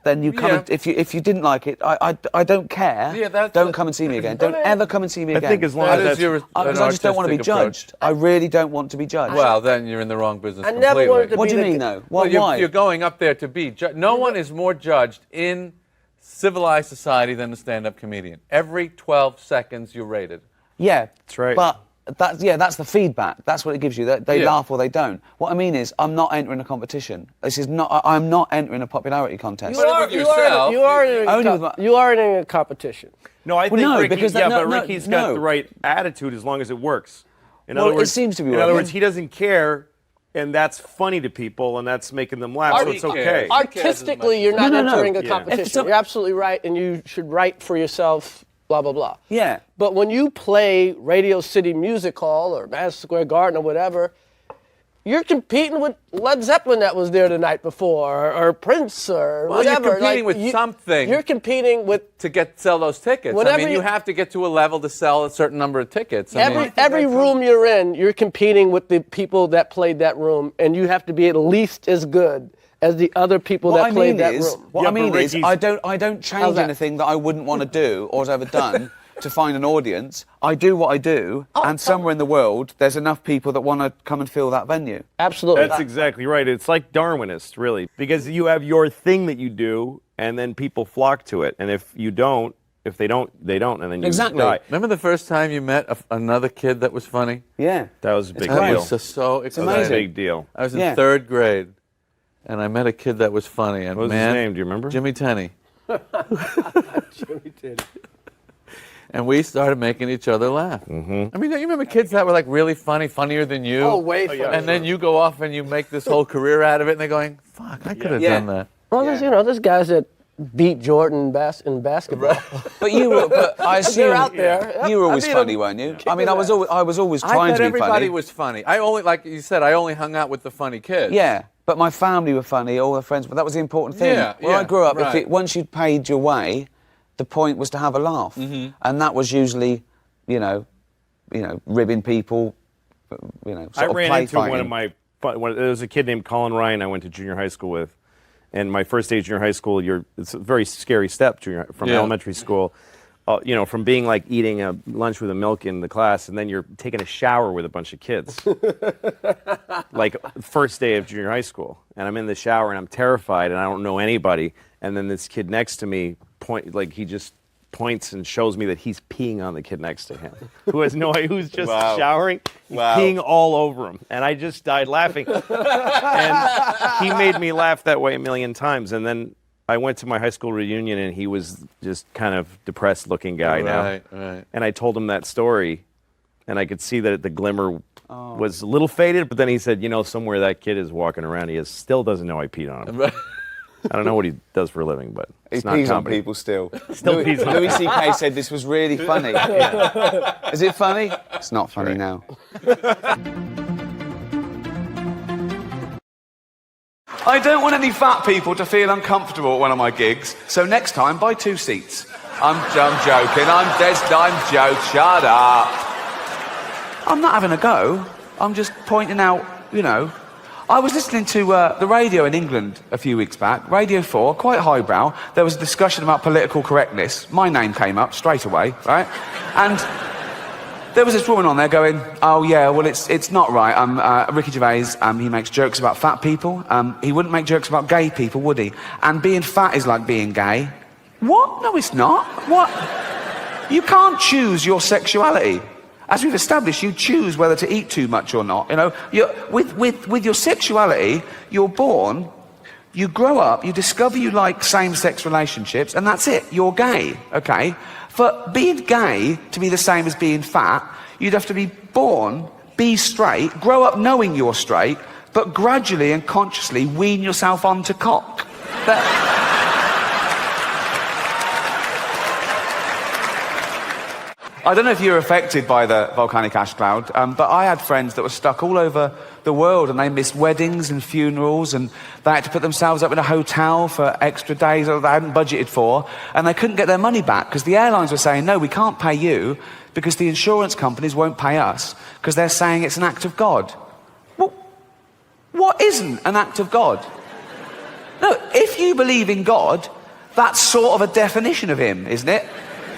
then you come. And, if you didn't like it, I don't care. Yeah, don't come and see me again. Don't ever come and see me again. I think as long as because I just don't want to be judged. I really don't want to be judged. Well, then you're in the wrong business. I never wanted to What do you mean, though? Why? You're going up there to be judged. No one is more judged in civilized society than a stand-up comedian. Every 12 seconds you're rated. Yeah, that's right. But that's the feedback. That's what it gives you. They laugh or they don't. What I mean is, I'm not entering a competition. I'm not entering a popularity contest. You are in a competition. No, I think Ricky's got the right attitude as long as it works. In other words, it seems to be. In other words, he doesn't care, and that's funny to people, and that's making them laugh. So it's okay. Artistically, you're not entering a competition. You're absolutely right, and you should write for yourself. Blah, blah, blah. Yeah. But when you play Radio City Music Hall or Madison Square Garden or whatever, you're competing with Led Zeppelin that was there the night before, or Prince, or whatever. You're competing with something. You're competing with... To sell those tickets. You have to get to a level to sell a certain number of tickets. Every room you're in, you're competing with the people that played that room, and you have to be at least as good as the other people that played that room. What I mean is, I don't change anything that I wouldn't want to do or has ever done to find an audience. I do what I do, and somewhere in the world, there's enough people that want to come and fill that venue. Absolutely. That's exactly right. It's like Darwinist, really, because you have your thing that you do, and then people flock to it. And if you don't, if they don't, they don't, and then you die. Remember the first time you met another kid that was funny? Yeah. That was a big That deal. was just so exciting. That was a big deal. I was in third grade, and I met a kid that was funny. And What was his name? Do you remember? Jimmy Tenney. Jimmy Tenney. And we started making each other laugh. Mm-hmm. I mean, you remember kids that were like really funny, funnier than you? Oh, way funnier. And then you go off and you make this whole career out of it, and they're going, fuck, I could have done that. Well, there's guys that beat Jordan in basketball. But I assume They're out there. you were always I beat funny, him. weren't you? I mean, I was always I trying thought to be everybody funny. was funny. I only, like you said, I only hung out with the funny kids. Yeah, but my family were funny, all the friends, but that was the important thing. Yeah, Where I grew up, right. once you'd paid your way, the point was to have a laugh. And that was usually, ribbing people, sort I of ran play into fighting. there was a kid named Colin Ryan I went to junior high school with. And my first day of junior high school, it's a very scary step from elementary school. From being like eating a lunch with a milk in the class, and then you're taking a shower with a bunch of kids. Like first day of junior high school, and I'm in the shower and I'm terrified and I don't know anybody. And then this kid next to me he just points and shows me that he's peeing on the kid next to him, who has no idea, who's just showering. He's peeing all over him, and I just died laughing. And he made me laugh that way a million times. And then I went to my high school reunion, and he was just kind of depressed-looking guy now. Right. And I told him that story, and I could see that the glimmer was a little faded. But then he said, somewhere that kid is walking around, he still doesn't know I peed on him. I don't know what he does for a living, but it's not pees on comedy. people still. Still pees on Louis C.K. said this was really funny. Is it funny? It's not funny now. I don't want any fat people to feel uncomfortable at one of my gigs, so next time buy 2 seats. I'm joking. I'm joking. Shut up. I'm not having a go. I'm just pointing out, I was listening to the radio in England a few weeks back, Radio 4, quite highbrow. There was a discussion about political correctness. My name came up straight away, right? And there was this woman on there going, oh yeah, well it's not right. Ricky Gervais, he makes jokes about fat people. He wouldn't make jokes about gay people, would he? And being fat is like being gay. What? No, it's not. What? You can't choose your sexuality. As we've established, you choose whether to eat too much or not. With your sexuality, you're born, you grow up, you discover you like same-sex relationships, and that's it. You're gay, okay? For being gay to be the same as being fat, you'd have to be born, be straight, grow up knowing you're straight, but gradually and consciously wean yourself onto cock. I don't know if you were affected by the volcanic ash cloud, but I had friends that were stuck all over the world, and they missed weddings and funerals, and they had to put themselves up in a hotel for extra days that they hadn't budgeted for, and they couldn't get their money back because the airlines were saying, no, we can't pay you because the insurance companies won't pay us because they're saying it's an act of God. Well, what isn't an act of God? No, if you believe in God, that's sort of a definition of him, isn't it?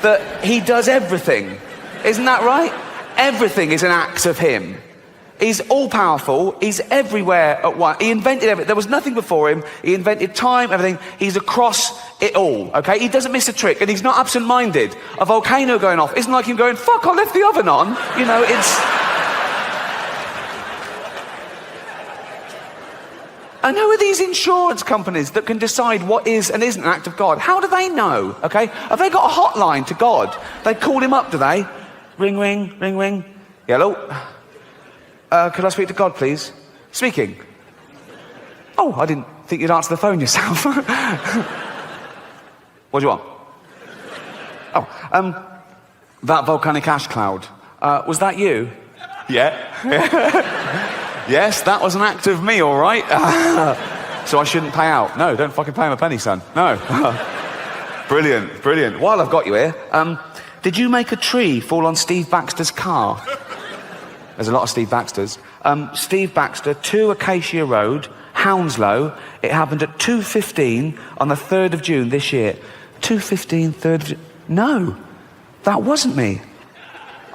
That he does everything. Isn't that right? Everything is an act of him. He's all-powerful. He's everywhere at once. He invented everything. There was nothing before him. He invented time, everything. He's across it all, okay? He doesn't miss a trick, and he's not absent-minded. A volcano going off isn't like him going, fuck, I left the oven on. It's... And who are these insurance companies that can decide what is and isn't an act of God? How do they know, okay? Have they got a hotline to God? They call him up, do they? Ring, ring, ring, ring. Hello? Could I speak to God, please? Speaking. Oh, I didn't think you'd answer the phone yourself. What do you want? Oh, that volcanic ash cloud. Was that you? Yeah. Yes, that was an act of me, all right. So I shouldn't pay out. No, don't fucking pay him a penny, son. No. Brilliant, brilliant. While I've got you here, did you make a tree fall on Steve Baxter's car? There's a lot of Steve Baxters. Steve Baxter, 2 Acacia Road, Hounslow. It happened at 2:15 on the 3rd of June this year. 2:15, 3rd of June. No. that wasn't me.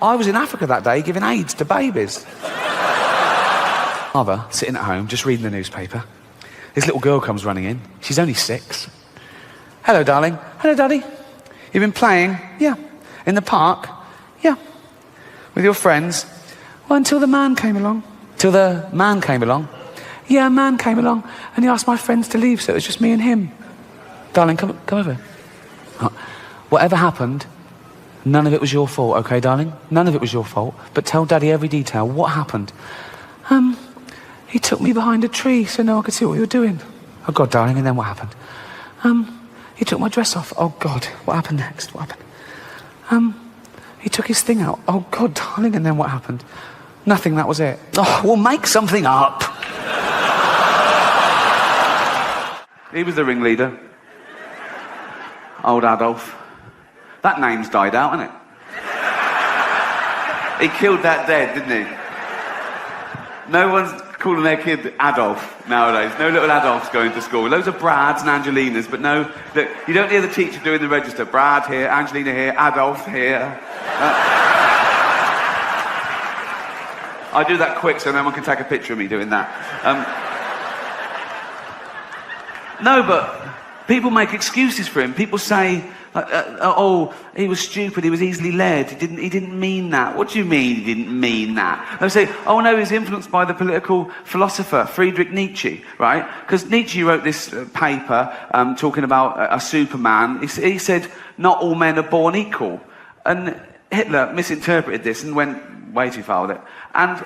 I was in Africa that day giving AIDS to babies. Mother, sitting at home, just reading the newspaper. This little girl comes running in. She's only 6. Hello, darling. Hello, Daddy. You've been playing? Yeah. In the park? Yeah. With your friends? Well, until the man came along. Till the man came along? Yeah, a man came along and he asked my friends to leave, so it was just me and him. Darling, come over. Whatever happened, none of it was your fault, okay, darling? None of it was your fault. But tell Daddy every detail. What happened? He took me behind a tree so no one could see what you were doing. Oh, God, darling, and then what happened? He took my dress off. Oh, God, what happened next? What happened? He took his thing out. Oh, God, darling, and then what happened? Nothing, that was it. Oh, we'll make something up. He was the ringleader. Old Adolf. That name's died out, hasn't it? He killed that dead, didn't he? No one's calling their kid Adolf nowadays. No little Adolfs going to school. Loads of Brads and Angelinas, but no, look, you don't hear the teacher doing the register. Brad here, Angelina here, Adolf here. I do that quick so no one can take a picture of me doing that. No, but people make excuses for him. People say, oh, he was stupid, he was easily led, he didn't mean that. What do you mean he didn't mean that? They say, oh no, he was influenced by the political philosopher Friedrich Nietzsche, right? Because Nietzsche wrote this paper talking about a Superman. He said, not all men are born equal. And Hitler misinterpreted this and went way too far with it. And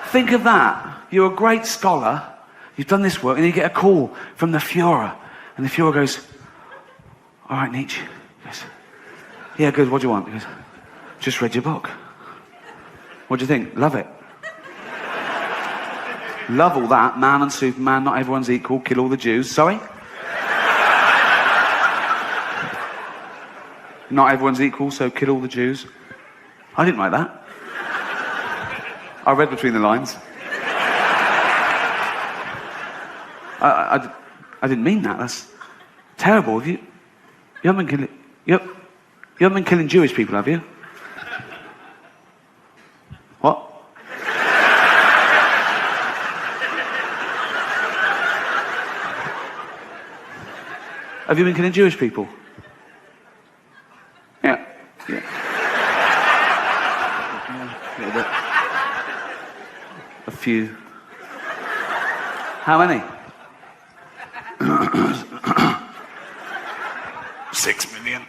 think of that. You're a great scholar, you've done this work, and you get a call from the Führer. And the Führer goes, all right, Nietzsche. He goes, yeah, good, what do you want? He goes, just read your book. What do you think? Love it. Love all that, man and Superman, not everyone's equal, kill all the Jews. Sorry? Not everyone's equal, so kill all the Jews. I didn't write that. I read between the lines. I didn't mean that. That's terrible. You haven't been killing. You haven't been killing Jewish people, have you? What? Have you been killing Jewish people? Yeah. A few. How many? 6 million.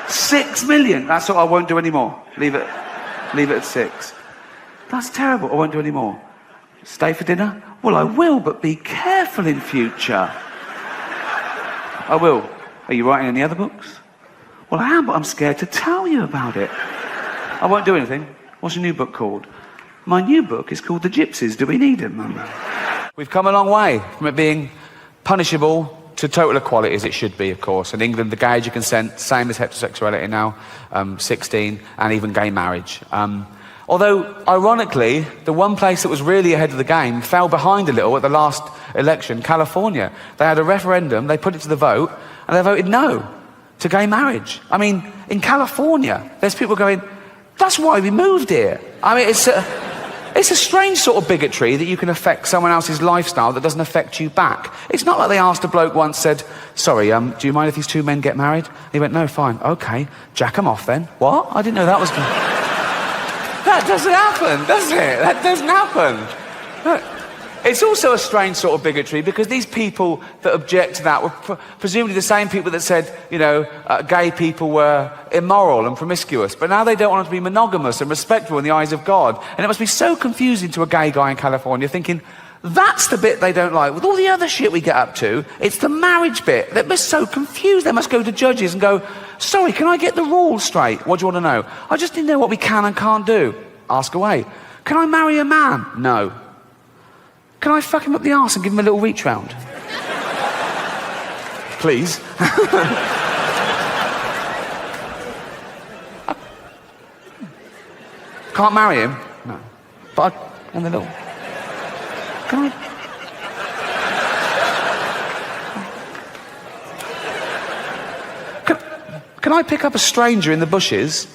6 million? That's all. I won't do any more. Leave it at 6. That's terrible. I won't do any more. Stay for dinner? Well, I will, but be careful in future. I will. Are you writing any other books? Well, I am, but I'm scared to tell you about it. I won't do anything. What's your new book called? My new book is called The Gypsies. Do we need them? We've come a long way from it being punishable to total equality, as it should be, of course. In England, the gay age of consent, same as heterosexuality now, 16, and even gay marriage. Although, ironically, the one place that was really ahead of the game fell behind a little at the last election, California. They had a referendum, they put it to the vote, and they voted no to gay marriage. I mean, in California, there's people going, that's why we moved here. I mean, it's a strange sort of bigotry that you can affect someone else's lifestyle that doesn't affect you back. It's not like they asked a bloke once, said, sorry, do you mind if these 2 men get married? He went, no, fine, okay, jack them off then. What? I didn't know that was going to... That doesn't happen, does it? That doesn't happen. Look, it's also a strange sort of bigotry because these people that object to that were presumably the same people that said, you know, gay people were immoral and promiscuous, but now they don't want to be monogamous and respectful in the eyes of God. And it must be so confusing to a gay guy in California thinking, that's the bit they don't like. With all the other shit we get up to, it's the marriage bit. They're so confused. They must go to judges and go, sorry, can I get the rules straight? What do you want to know? I just need to know what we can and can't do. Ask away. Can I marry a man? No. Can I fuck him up the arse and give him a little reach round? Please. Can't marry him? No. But and the little... Can I... Can I pick up a stranger in the bushes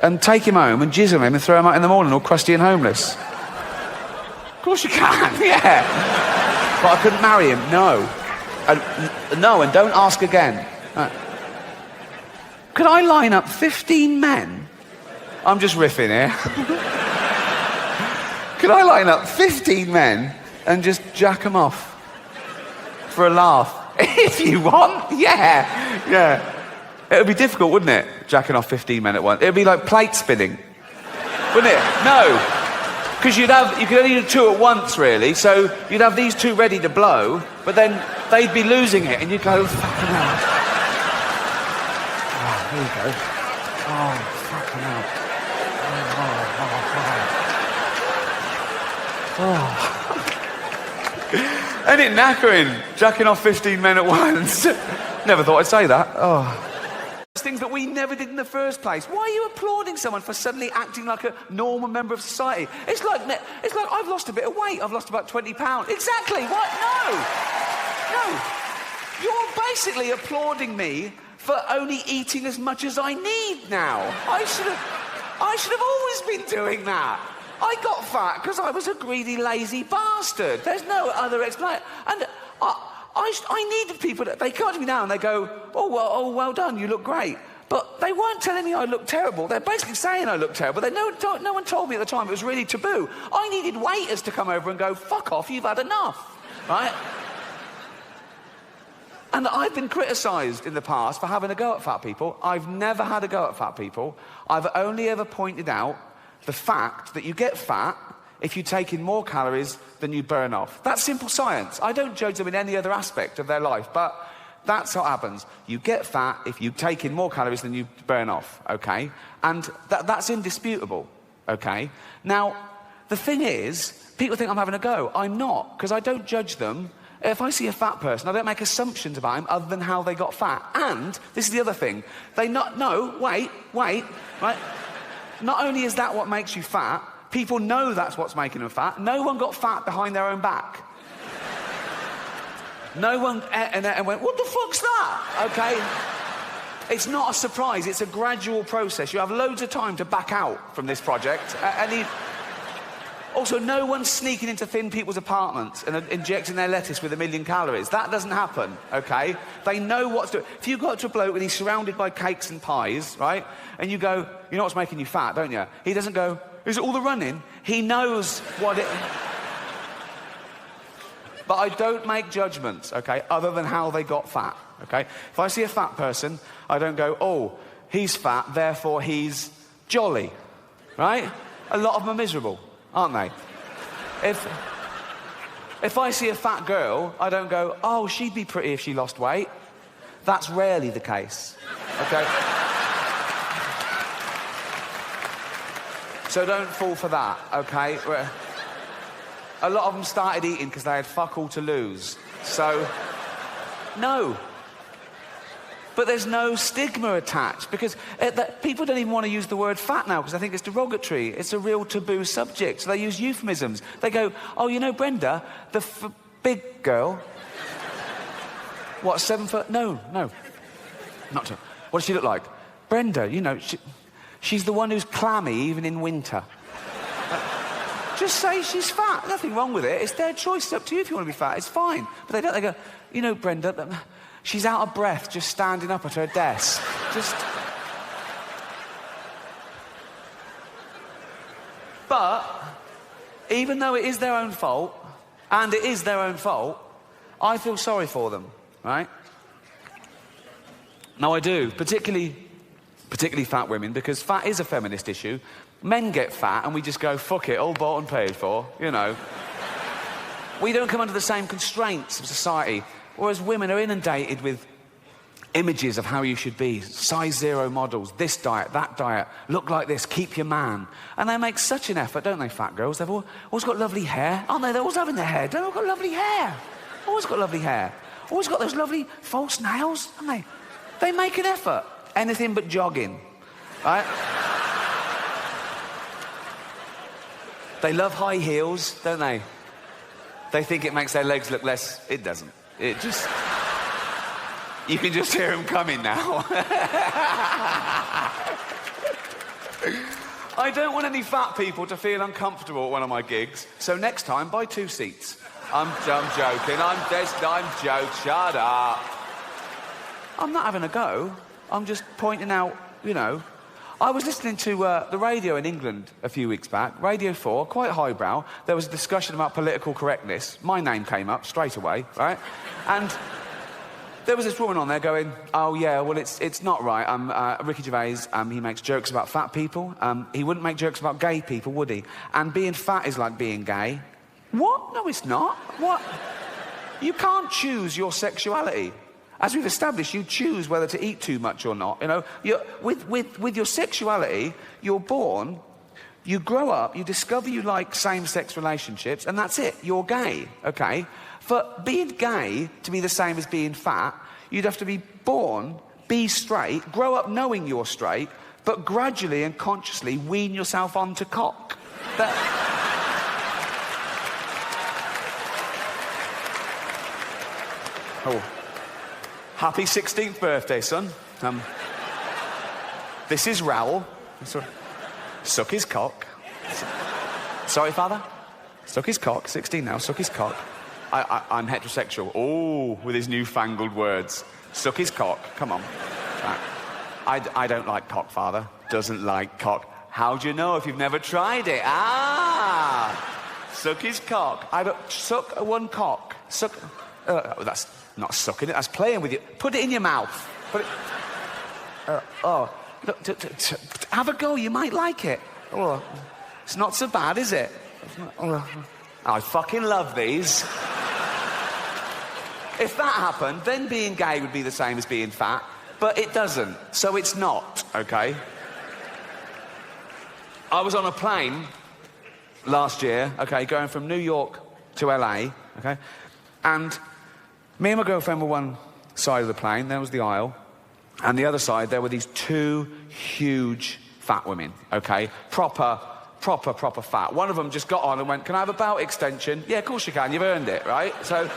and take him home and jizz on him and throw him out in the morning all crusty and homeless? Of course you can, yeah. But I couldn't marry him, no. No, and don't ask again. Could I line up 15 men? I'm just riffing here. Could I line up 15 men and just jack them off for a laugh? If you want, yeah. It would be difficult, wouldn't it? Jacking off 15 men at once. It would be like plate spinning, wouldn't it? No, because you could only do 2 at once, really. So you'd have these 2 ready to blow, but then they'd be losing it, and you'd go, fucking hell. Oh, here you go. Oh, fucking hell. Oh. Ain't it knackering? Jacking off 15 men at once. Never thought I'd say that. Oh. Things that we never did in the first place. Why are you applauding someone for suddenly acting like a normal member of society? It's like I've lost a bit of weight. I've lost about 20 pounds. Exactly. What? No. You're basically applauding me for only eating as much as I need now. I should have always been doing that. I got fat because I was a greedy, lazy bastard. There's no other explanation. And I needed people that they come to me now and they go, well done, you look great. But they weren't telling me I looked terrible. They're basically saying I look terrible. No one told me at the time. It was really taboo. I needed waiters to come over and go, fuck off, you've had enough, right? And I've been criticised in the past for having a go at fat people. I've never had a go at fat people. I've only ever pointed out the fact that you get fat if you take in more calories than you burn off. That's simple science. I don't judge them in any other aspect of their life, but that's what happens. You get fat if you take in more calories than you burn off, okay? And that's indisputable, okay? Now, the thing is, people think I'm having a go. I'm not, because I don't judge them. If I see a fat person, I don't make assumptions about him other than how they got fat. And, this is the other thing, wait, right? Not only is that what makes you fat, people know that's what's making them fat. No one got fat behind their own back. No one and went, what the fuck's that? Okay? It's not a surprise. It's a gradual process. You have loads of time to back out from this project. Also, no one's sneaking into thin people's apartments and injecting their lettuce with 1 million calories. That doesn't happen, okay? They know what's doing. If you got to a bloke and he's surrounded by cakes and pies, right? And you go, you know what's making you fat, don't you? He doesn't go, is it all the running? He knows what it... But I don't make judgments, okay, other than how they got fat, okay? If I see a fat person, I don't go, oh, he's fat, therefore he's jolly, right? A lot of them are miserable, aren't they? If I see a fat girl, I don't go, oh, she'd be pretty if she lost weight. That's rarely the case, okay? So don't fall for that, okay? A lot of them started eating because they had fuck all to lose. So, no. But there's no stigma attached because people don't even want to use the word fat now because they think it's derogatory. It's a real taboo subject. So they use euphemisms. They go, oh, you know Brenda, the big girl. What, 7 foot? No. Not so. What does she look like? Brenda, you know, she's the one who's clammy even in winter. Just say she's fat. Nothing wrong with it. It's their choice. It's up to you if you want to be fat. It's fine. But they don't. They go, you know, Brenda, she's out of breath just standing up at her desk. But even though it is their own fault, and it is their own fault, I feel sorry for them, right? No, I do. Particularly fat women, because fat is a feminist issue. Men get fat and we just go, fuck it, all bought and paid for, you know. We don't come under the same constraints of society, whereas women are inundated with images of how you should be, size 0 models, this diet, that diet, look like this, keep your man. And they make such an effort, don't they, fat girls? They've always got lovely hair, aren't they? They're always having their hair. They've all got lovely hair. Always got lovely hair. Always got those lovely false nails, haven't they? They make an effort. Anything but jogging, right? They love high heels, don't they? They think it makes their legs look less. It doesn't. It just... You can just hear him coming now. I don't want any fat people to feel uncomfortable at one of my gigs, so next time, buy 2 seats. I'm joking. I'm joking. Shut up. I'm not having a go. I'm just pointing out, you know. I was listening to the radio in England a few weeks back, Radio 4, quite highbrow. There was a discussion about political correctness. My name came up straight away, right? And there was this woman on there going, oh, yeah, well, it's not right. Ricky Gervais, he makes jokes about fat people. He wouldn't make jokes about gay people, would he? And being fat is like being gay. What? No, it's not. What? You can't choose your sexuality. As we've established, you choose whether to eat too much or not. You know, with your sexuality, you're born, you grow up, you discover you like same-sex relationships, and that's it. You're gay, okay? For being gay to be the same as being fat, you'd have to be born, be straight, grow up knowing you're straight, but gradually and consciously wean yourself onto cock. Oh. Happy 16th birthday, son. This is Raoul. Suck his cock. Sorry, father? Suck his cock. 16 now, suck his cock. I'm heterosexual. Oh, with his newfangled words. Suck his cock. Come on. I don't like cock, father. Doesn't like cock. How do you know if you've never tried it? Suck his cock. Suck one cock. Suck... that's not sucking it, that's playing with you. Put it in your mouth. Put it... Look, have a go, you might like it. Oh, it's not so bad, is it? I fucking love these. If that happened, then being gay would be the same as being fat, but it doesn't, so it's not, okay? I was on a plane last year, okay, going from New York to LA, okay, and me and my girlfriend were one side of the plane, there was the aisle, and the other side, there were these 2 huge fat women, okay? Proper fat. One of them just got on and went, can I have a belt extension? Yeah, of course you can, you've earned it, right? So,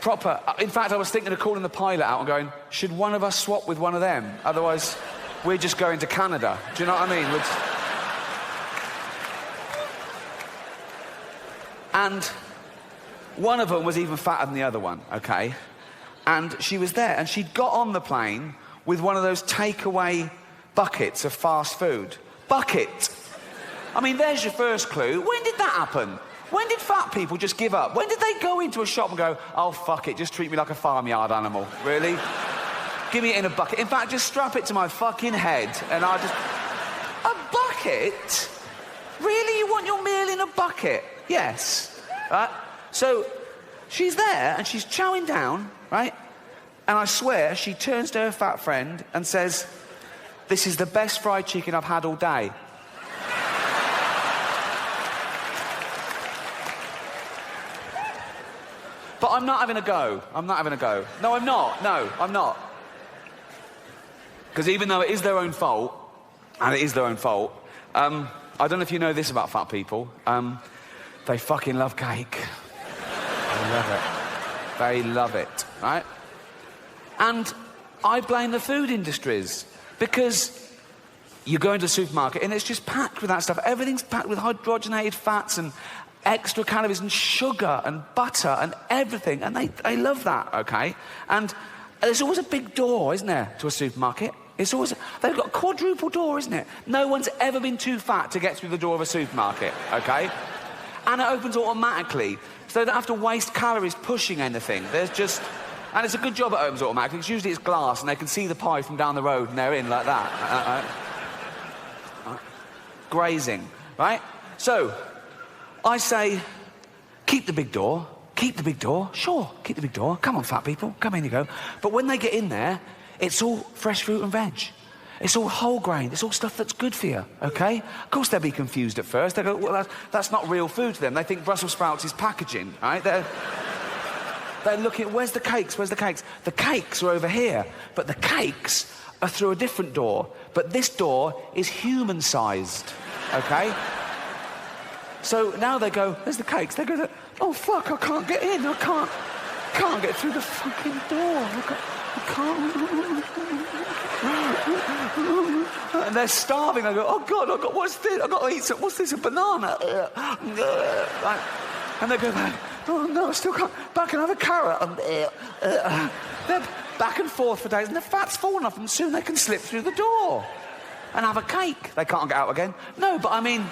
proper. In fact, I was thinking of calling the pilot out and going, should one of us swap with one of them? Otherwise, we're just going to Canada. Do you know what I mean? And one of them was even fatter than the other one, okay? And she was there, and she'd got on the plane with one of those takeaway buckets of fast food. Bucket! I mean, there's your first clue. When did that happen? When did fat people just give up? When did they go into a shop and go, oh, fuck it, just treat me like a farmyard animal? Really? Give me it in a bucket. In fact, just strap it to my fucking head, and I'll just... A bucket? Really? You want your meal in a bucket? Yes. Right? So, she's there, and she's chowing down, right? And I swear, she turns to her fat friend and says, this is the best fried chicken I've had all day. But I'm not having a go. I'm not having a go. No, I'm not. No, I'm not. Because even though it is their own fault, and it is their own fault, I don't know if you know this about fat people, they fucking love cake. They love it. They love it, right? And I blame the food industries, because you go into a supermarket and it's just packed with that stuff. Everything's packed with hydrogenated fats and extra calories and sugar and butter and everything, and they love that, okay? And there's always a big door, isn't there, to a supermarket? It's always... They've got a quadruple door, isn't it? No one's ever been too fat to get through the door of a supermarket, okay? And it opens automatically, so they don't have to waste calories pushing anything. There's just... And it's a good job it opens automatically, because usually it's glass and they can see the pie from down the road and they're in like that. Grazing, right? So, I say, keep the big door. Keep the big door. Sure, keep the big door. Come on, fat people. Come in, you go. But when they get in there, it's all fresh fruit and veg. It's all whole grain. It's all stuff that's good for you, okay? Of course they'll be confused at first. They go, well, that's not real food to them. They think Brussels sprouts is packaging, right? They're looking, where's the cakes? Where's the cakes? The cakes are over here, but the cakes are through a different door. But this door is human-sized, okay? So now they go, there's the cakes. They go, oh, fuck, I can't get in. I can't get through the fucking door. I can't. And they're starving. I go, oh God, what's this? I've got to eat some. What's this? A banana? Like, and they go back. Oh no, I still can't. Back and have a carrot. They're back and forth for days, and the fat's fallen off them. Soon they can slip through the door and have a cake. They can't get out again. No, but I mean.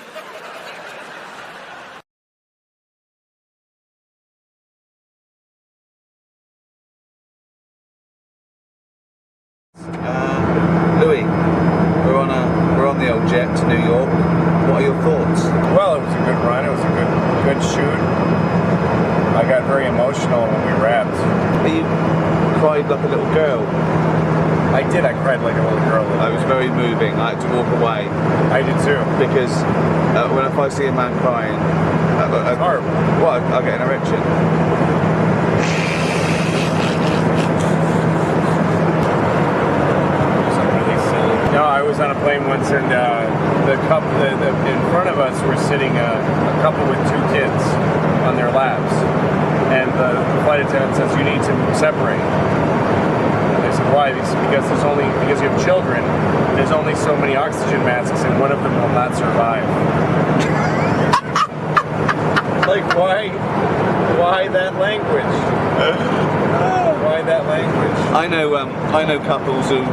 Louis, we're on the old jet to New York. What are your thoughts? Well, it was a good run. It was a good shoot. I got very emotional when we wrapped. You cried like a little girl. I did. I cried like a little girl. It was very moving. I had to walk away. I did too. Because if I see a man crying, it's hard. Well, I get an erection. No, I was on a plane once, and the couple in front of us were sitting a couple with 2 kids on their laps, and the flight attendant says, "You need to separate." They said, "Why?" They said, because you have children. There's only so many oxygen masks, and one of them will not survive. Like, why that language? Why that language? I know couples who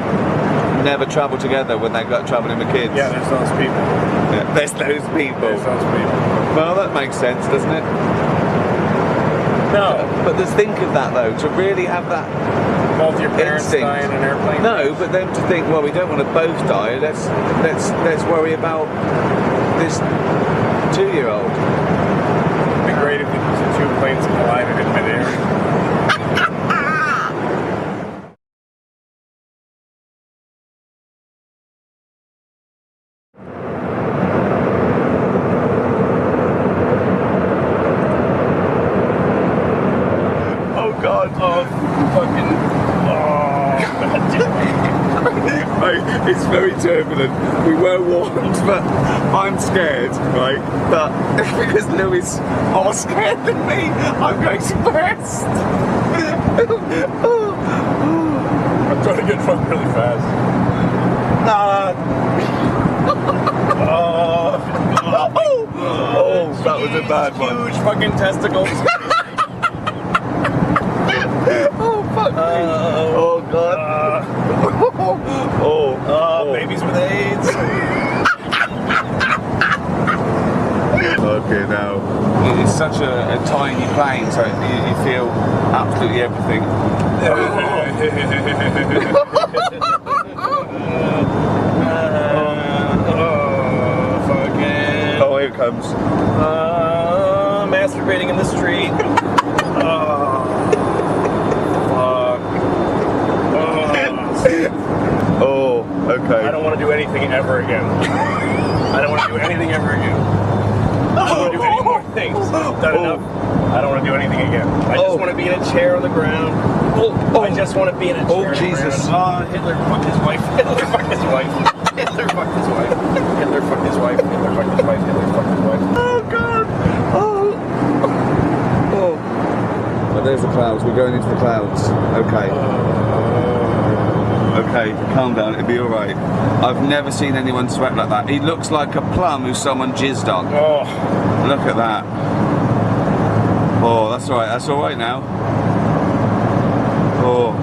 never travel together when they got traveling with kids. Yeah, there's those people. Yeah, there's those people. There's those people. Well, that makes sense, doesn't it? No. But just think of that though, to really have that. Both your parents instinct. die in an airplane. No, but then to think, well, we don't want to both die. Let's worry about this 2-year-old. It'd be great if the 2 planes collided in midair. It's very turbulent. We were warned, but I'm scared, right? But because Louis is more scared than me, I'm going to burst. I'm trying to get drunk really fast. Oh, that was a bad one. Huge fucking testicles. Oh, fuck me. Oh, God. Babies with AIDS. Okay, now. It's such a tiny plane, so you feel absolutely everything. Oh, here it comes. Masturbating in the street. Oh, okay. I don't want to do anything ever again. I don't want to do anything ever again. I don't want to do any more things. I've done enough. I don't want to do anything again. I just want to be in a chair on the ground. I just want to be in a chair on Jesus. the ground. Hitler fucked his wife. Hitler fucked his wife. Hitler fucked his wife. Hitler fucked his wife. Hitler fucked his wife. Hitler fucked his wife. Oh, God. Oh. But there's the clouds. We're going into the clouds. Okay. Okay, calm down, it'll be alright. I've never seen anyone sweat like that. He looks like a plum who someone jizzed on. Oh. Look at that. Oh, that's alright. That's alright now. Oh.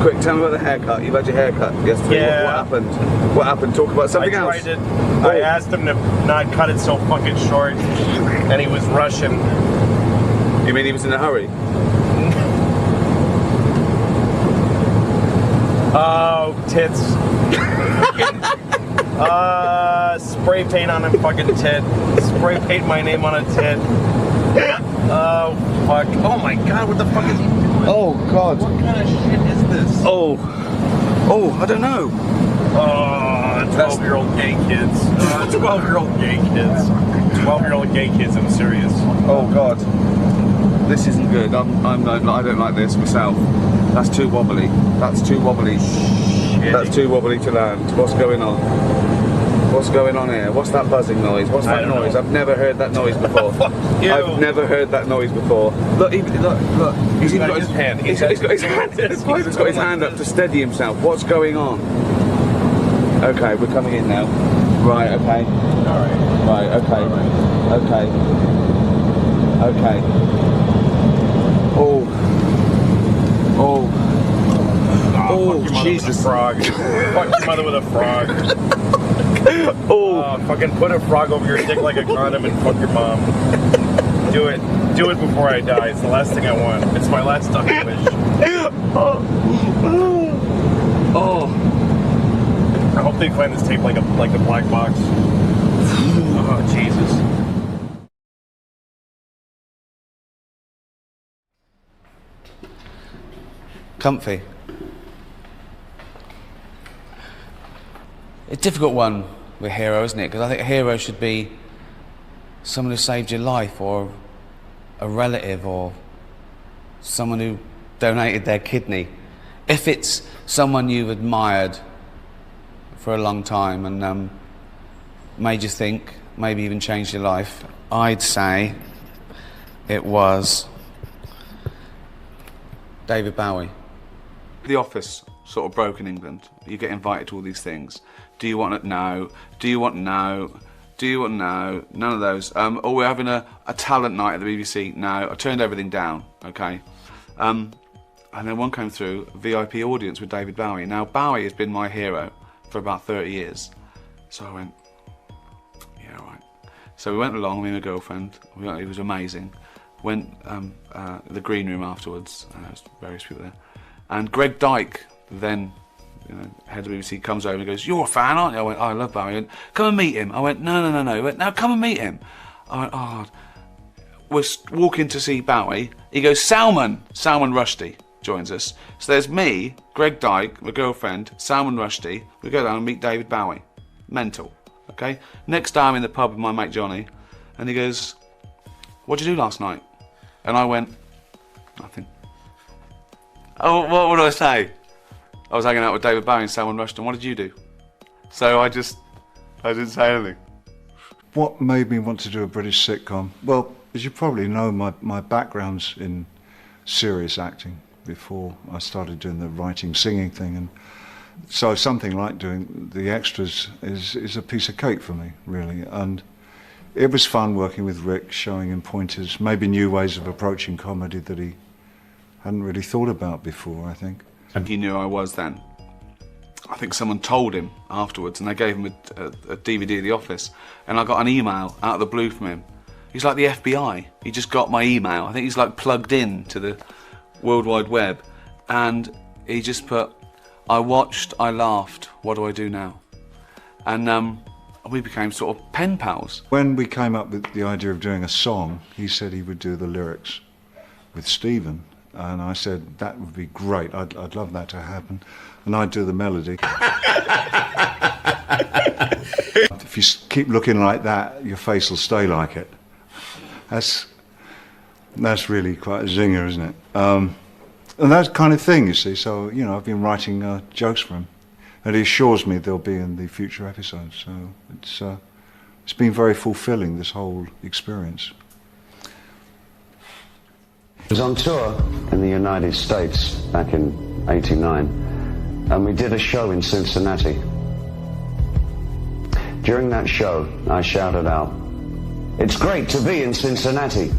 Quick, tell me about the haircut. You've had your haircut yesterday. Yeah. What happened? What happened? Talk about something else. I asked him to not cut it so fucking short, and he was rushing. You mean he was in a hurry? Oh, tits. Spray paint on a fucking tit. Spray paint my name on a tit. Oh, fuck. Oh my God, what the fuck is he doing? Oh, God. What kind of shit is this? Oh, I don't know. 12-year-old gay kids. 12-year-old gay kids. 12-year-old gay kids, I'm serious. Oh, God. This isn't good. I don't like this myself. That's too wobbly. That's too wobbly. Shit. That's too wobbly to land. What's going on? What's going on here? What's that buzzing noise? What's that noise? I've never heard that noise before. I've never heard that noise before. Look, look. He's even got his hand. He's got his hand up to steady himself. What's going on? Okay, we're coming in now. Right, okay. Alright. Right, okay. Okay. Okay. Oh. Oh. Oh, Jesus. Frog. Fuck your mother with a frog. Fucking put a frog over your dick like a condom and fuck your mom. Do it. Do it before I die. It's the last thing I want. It's my last dying wish. Oh. I hope they find this tape like the black box. Oh, Jesus. Comfy. It's a difficult one with a hero, isn't it? Because I think a hero should be someone who saved your life, or a relative, or someone who donated their kidney. If it's someone you've admired for a long time and made you think, maybe even changed your life, I'd say it was David Bowie. The Office sort of broke in England. You get invited to all these things. Do you want it? No. Do you want no? Do you want no? None of those. Or we're having a talent night at the BBC. No. I turned everything down, okay? And then one came through, VIP audience with David Bowie. Now, Bowie has been my hero for about 30 years. So I went, yeah, all right. So we went along, me and my girlfriend. It was amazing. Went the green room afterwards. There's various people there. And Greg Dyke, then head of the BBC, comes over and goes, "You're a fan, aren't you?" I went, "Oh, I love Bowie." He went, "Come and meet him." I went, "No, no, no, no." He went, "No, come and meet him." I went, "Oh." We're walking to see Bowie. He goes, Salman Rushdie joins us. So there's me, Greg Dyke, my girlfriend, Salman Rushdie. We go down and meet David Bowie. Mental, okay? Next day I'm in the pub with my mate Johnny, and he goes, "What'd you do last night?" And I went, "Nothing." "Oh, what would I say?" "I was hanging out with David Bowie and Salman Rushdie. What did you do?" So I didn't say anything. What made me want to do a British sitcom? Well, as you probably know, my background's in serious acting before I started doing the writing, singing thing, and so something like doing the extras is a piece of cake for me, really. And it was fun working with Rick, showing him pointers, maybe new ways of approaching comedy that he hadn't really thought about before, I think. And he knew who I was then. I think someone told him afterwards, and they gave him a DVD of The Office, and I got an email out of the blue from him. He's like the FBI. He just got my email. I think he's like plugged in to the World Wide Web, and he just put, "I watched, I laughed, what do I do now?" And we became sort of pen pals. When we came up with the idea of doing a song, he said he would do the lyrics with Stephen, and I said that would be great. I'd love that to happen, and I'd do the melody. If you keep looking like that, your face will stay like it. That's really quite a zinger, isn't it? And that kind of thing, you see. So I've been writing jokes for him, and he assures me they'll be in the future episodes. So it's been very fulfilling, this whole experience. I was on tour in the United States back in '89, and we did a show in Cincinnati. During that show, I shouted out, "It's great to be in Cincinnati."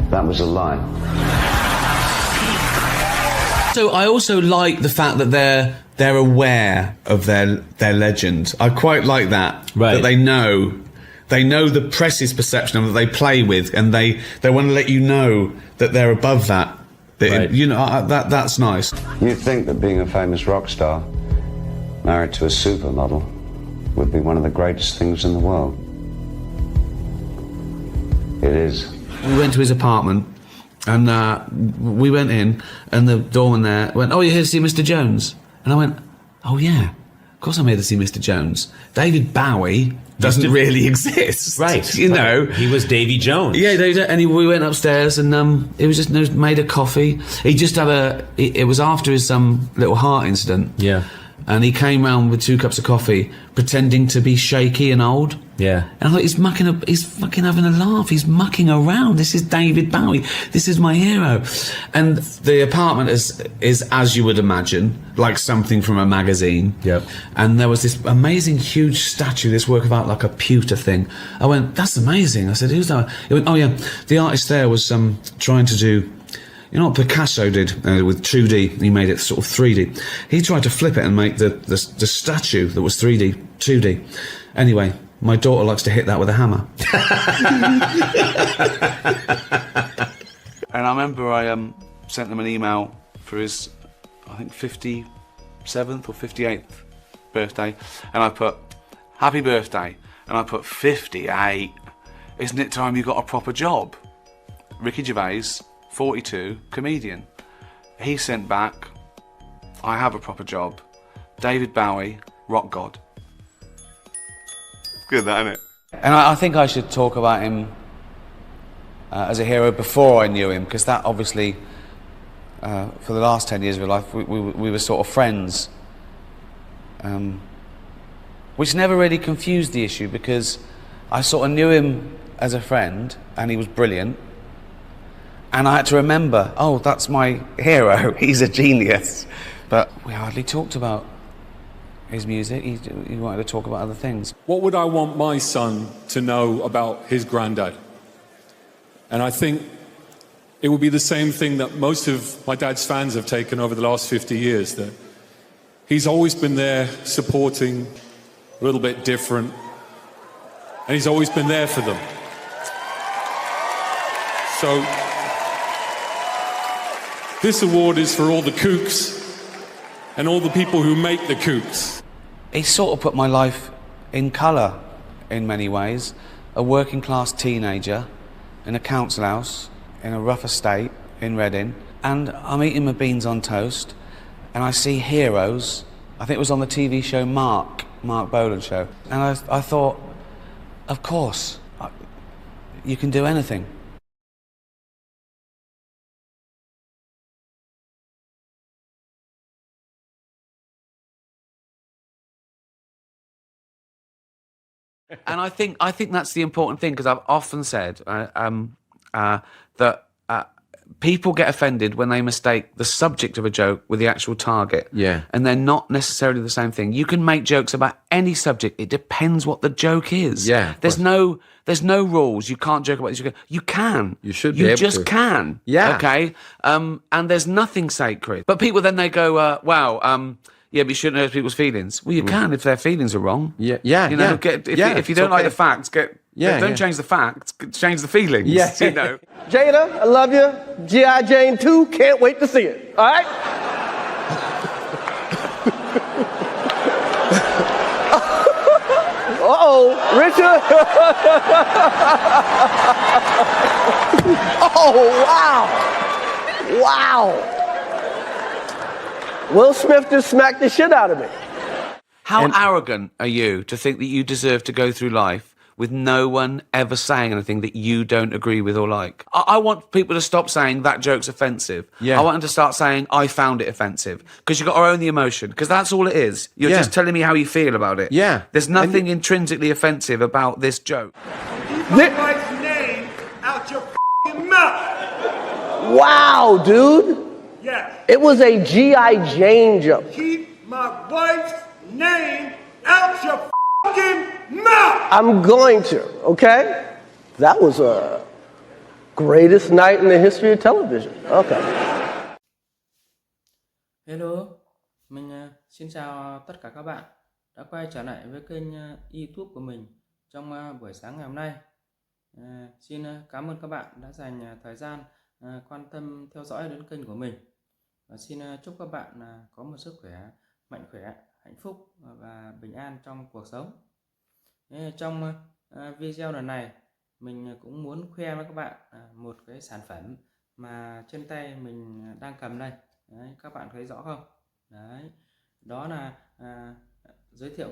That was a lie. So I also like the fact that they're aware of their legend. I quite like that. Right. That they know the press's perception of them, that they play with, and they want to let you know that they're above that. Right. That's nice. You'd think that being a famous rock star married to a supermodel would be one of the greatest things in the world. It is. We went to his apartment, and we went in, and the doorman there went, "Oh, you're here to see Mr. Jones?" And I went, "Oh yeah, of course I'm here to see Mr. Jones. David Bowie doesn't really exist." Right. He was Davy Jones. Yeah, we went upstairs, and it was just made a coffee. He just had it was after his little heart incident. Yeah. and he came round with 2 cups of coffee, pretending to be shaky and old. Yeah. And I thought, he's fucking having a laugh. He's mucking around. This is David Bowie. This is my hero. And the apartment is as you would imagine, like something from a magazine. Yep. And there was this amazing, huge statue, this work of art, like a pewter thing. I went, that's amazing. I said, who's that? He went, oh yeah, the artist there was trying to do, you know what Picasso did with 2D? He made it sort of 3D. He tried to flip it and make the statue that was 3D, 2D. Anyway, my daughter likes to hit that with a hammer. And I remember I sent them an email for his, I think, 57th or 58th birthday, and I put, happy birthday, and I put 58. Isn't it time you got a proper job? Ricky Gervais, 42, comedian. He sent back, I have a proper job. David Bowie, rock god. Good, that, isn't it? And I think I should talk about him as a hero before I knew him, because that obviously, for the last 10 years of my life, we were sort of friends. Which never really confused the issue, because I sort of knew him as a friend, and he was brilliant. And I had to remember, oh, that's my hero, he's a genius. But we hardly talked about his music, he wanted to talk about other things. What would I want my son to know about his granddad? And I think it would be the same thing that most of my dad's fans have taken over the last 50 years, that he's always been there supporting, a little bit different, and he's always been there for them. So, this award is for all the kooks and all the people who make the kooks. He sort of put my life in colour in many ways. A working class teenager in a council house in a rough estate in Reading, and I'm eating my beans on toast and I see heroes. I think it was on the TV show Mark Bolan show, and I thought, of course, you can do anything. And I think that's the important thing, because I've often said that people get offended when they mistake the subject of a joke with the actual target. Yeah. And they're not necessarily the same thing. You can make jokes about any subject. It depends what the joke is. Yeah. There's no rules. You can't joke about this. You can. You should be able to. You just can. Yeah. Okay? And there's nothing sacred. But people then they go, wow, yeah, but you shouldn't hurt people's feelings. Well, you can if their feelings are wrong. Yeah, you know, if you don't like the facts, don't change the facts, change the feelings. Yeah. You know. Jada, I love you. G.I. Jane 2, can't wait to see it. All right? Uh-oh, Richard. Oh, wow. Wow. Will Smith just smacked the shit out of me. How arrogant are you to think that you deserve to go through life with no one ever saying anything that you don't agree with or like? I want people to stop saying that joke's offensive. Yeah. I want them to start saying I found it offensive, because you've got to own the emotion, because that's all it is. You're just telling me how you feel about it. Yeah. There's nothing intrinsically offensive about this joke. Keep my wife's name out your f***ing mouth. Wow, dude. Yes. It was a G.I. Jane joke. Keep my wife's name out your f***ing mouth. I'm going to, okay? That was a greatest night in the history of television. Okay. Hello, mình xin chào tất cả các bạn đã quay trở lại với kênh YouTube của mình trong buổi sáng ngày hôm nay. Xin cảm ơn các bạn đã dành thời gian quan tâm theo dõi đến kênh của mình. Và xin chúc các bạn có một sức khỏe, mạnh khỏe, hạnh phúc và bình an trong cuộc sống. Trong video lần này, mình cũng muốn khoe với các bạn một cái sản phẩm mà trên tay mình đang cầm đây. Đấy, các bạn thấy rõ không? Đấy, đó là giới thiệu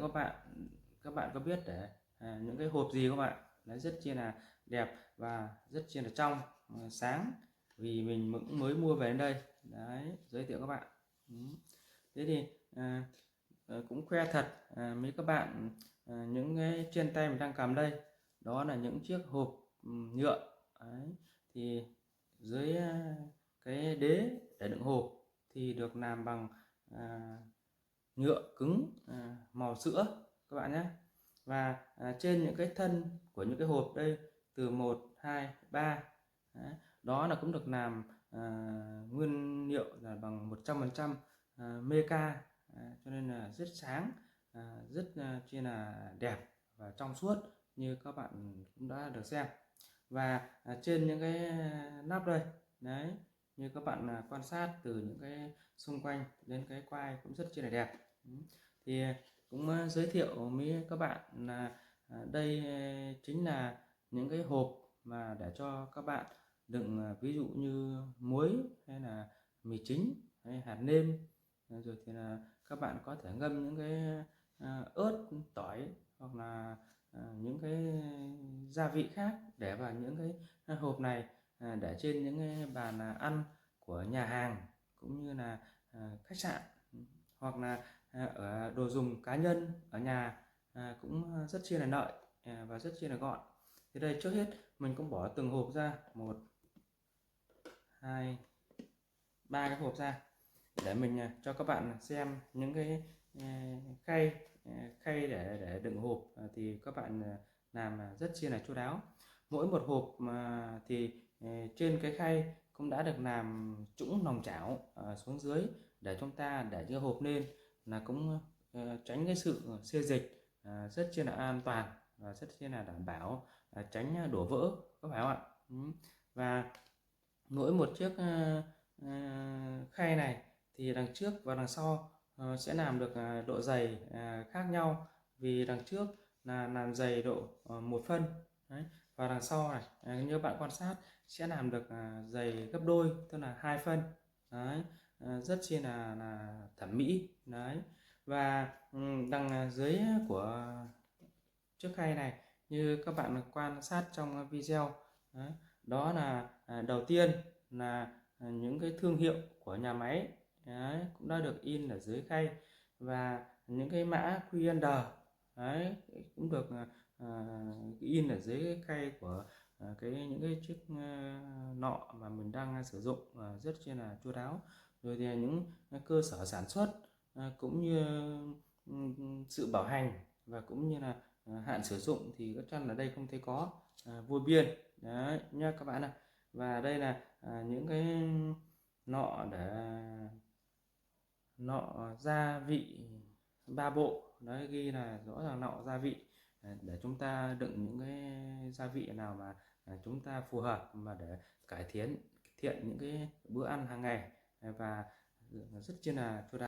các bạn có biết để những cái hộp gì các bạn? Nó rất chi là đẹp và rất chi là trong, sáng, vì mình cũng mới mua về đến đây. Đấy, giới thiệu các bạn. Thế thì cũng khoe thật với các bạn những cái trên tay mình đang cầm đây, đó là những chiếc hộp nhựa. Đấy. Thì dưới cái đế để đựng hộp thì được làm bằng nhựa cứng màu sữa các bạn nhé. Và trên những cái thân của những cái hộp đây từ 1, 2, 3 đó là cũng được làm nguyên liệu là bằng 100% meca, cho nên là rất sáng, rất chi là đẹp và trong suốt như các bạn cũng đã được xem. Và trên những cái nắp đây đấy, như các bạn quan sát từ những cái xung quanh đến cái quai cũng rất chi là đẹp. Thì cũng giới thiệu với các bạn là đây chính là những cái hộp mà để cho các bạn đựng ví dụ như muối hay là mì chính hay hạt nêm, rồi thì là các bạn có thể ngâm những cái ớt, tỏi hoặc là những cái gia vị khác để vào những cái hộp này, để trên những cái bàn ăn của nhà hàng cũng như là khách sạn, hoặc là ở đồ dùng cá nhân ở nhà cũng rất chi là lợi và rất chi là gọn. Thì đây trước hết mình cũng bỏ từng hộp ra, 1, 2, 3 cái hộp ra để mình cho các bạn xem những cái khay để đựng hộp thì các bạn làm rất chi là chu đáo. Mỗi một hộp thì trên cái khay cũng đã được làm trũng lòng chảo xuống dưới để chúng ta để cái hộp lên là cũng tránh cái sự xê dịch, rất chi là an toàn và rất chi là đảm bảo tránh đổ vỡ, có phải không ạ? Và mỗi một chiếc khay này thì đằng trước và đằng sau sẽ làm được độ dày khác nhau, vì đằng trước là làm dày độ 1 phân. Đấy. Và đằng sau này như bạn quan sát sẽ làm được dày gấp đôi, tức là 2 phân. Đấy. Rất chi là thẩm mỹ. Đấy. Và đằng dưới của chiếc khay này như các bạn quan sát trong video, đó là đầu tiên là những cái thương hiệu của nhà máy cũng đã được in ở dưới khay, và những cái mã QR cũng được in ở dưới khay của những cái chiếc nọ mà mình đang sử dụng, rất là chu đáo. Rồi thì những cơ sở sản xuất cũng như sự bảo hành và cũng như là hạn sử dụng thì chắc chắn là đây không thấy có, vô biên đấy nha các bạn ạ. Và đây là những cái nọ để nọ gia vị 3 bộ, đấy ghi là rõ ràng nọ gia vị để chúng ta đựng những cái gia vị nào mà chúng ta phù hợp mà để cải thiện những cái bữa ăn hàng ngày và rất chi là chu đáo.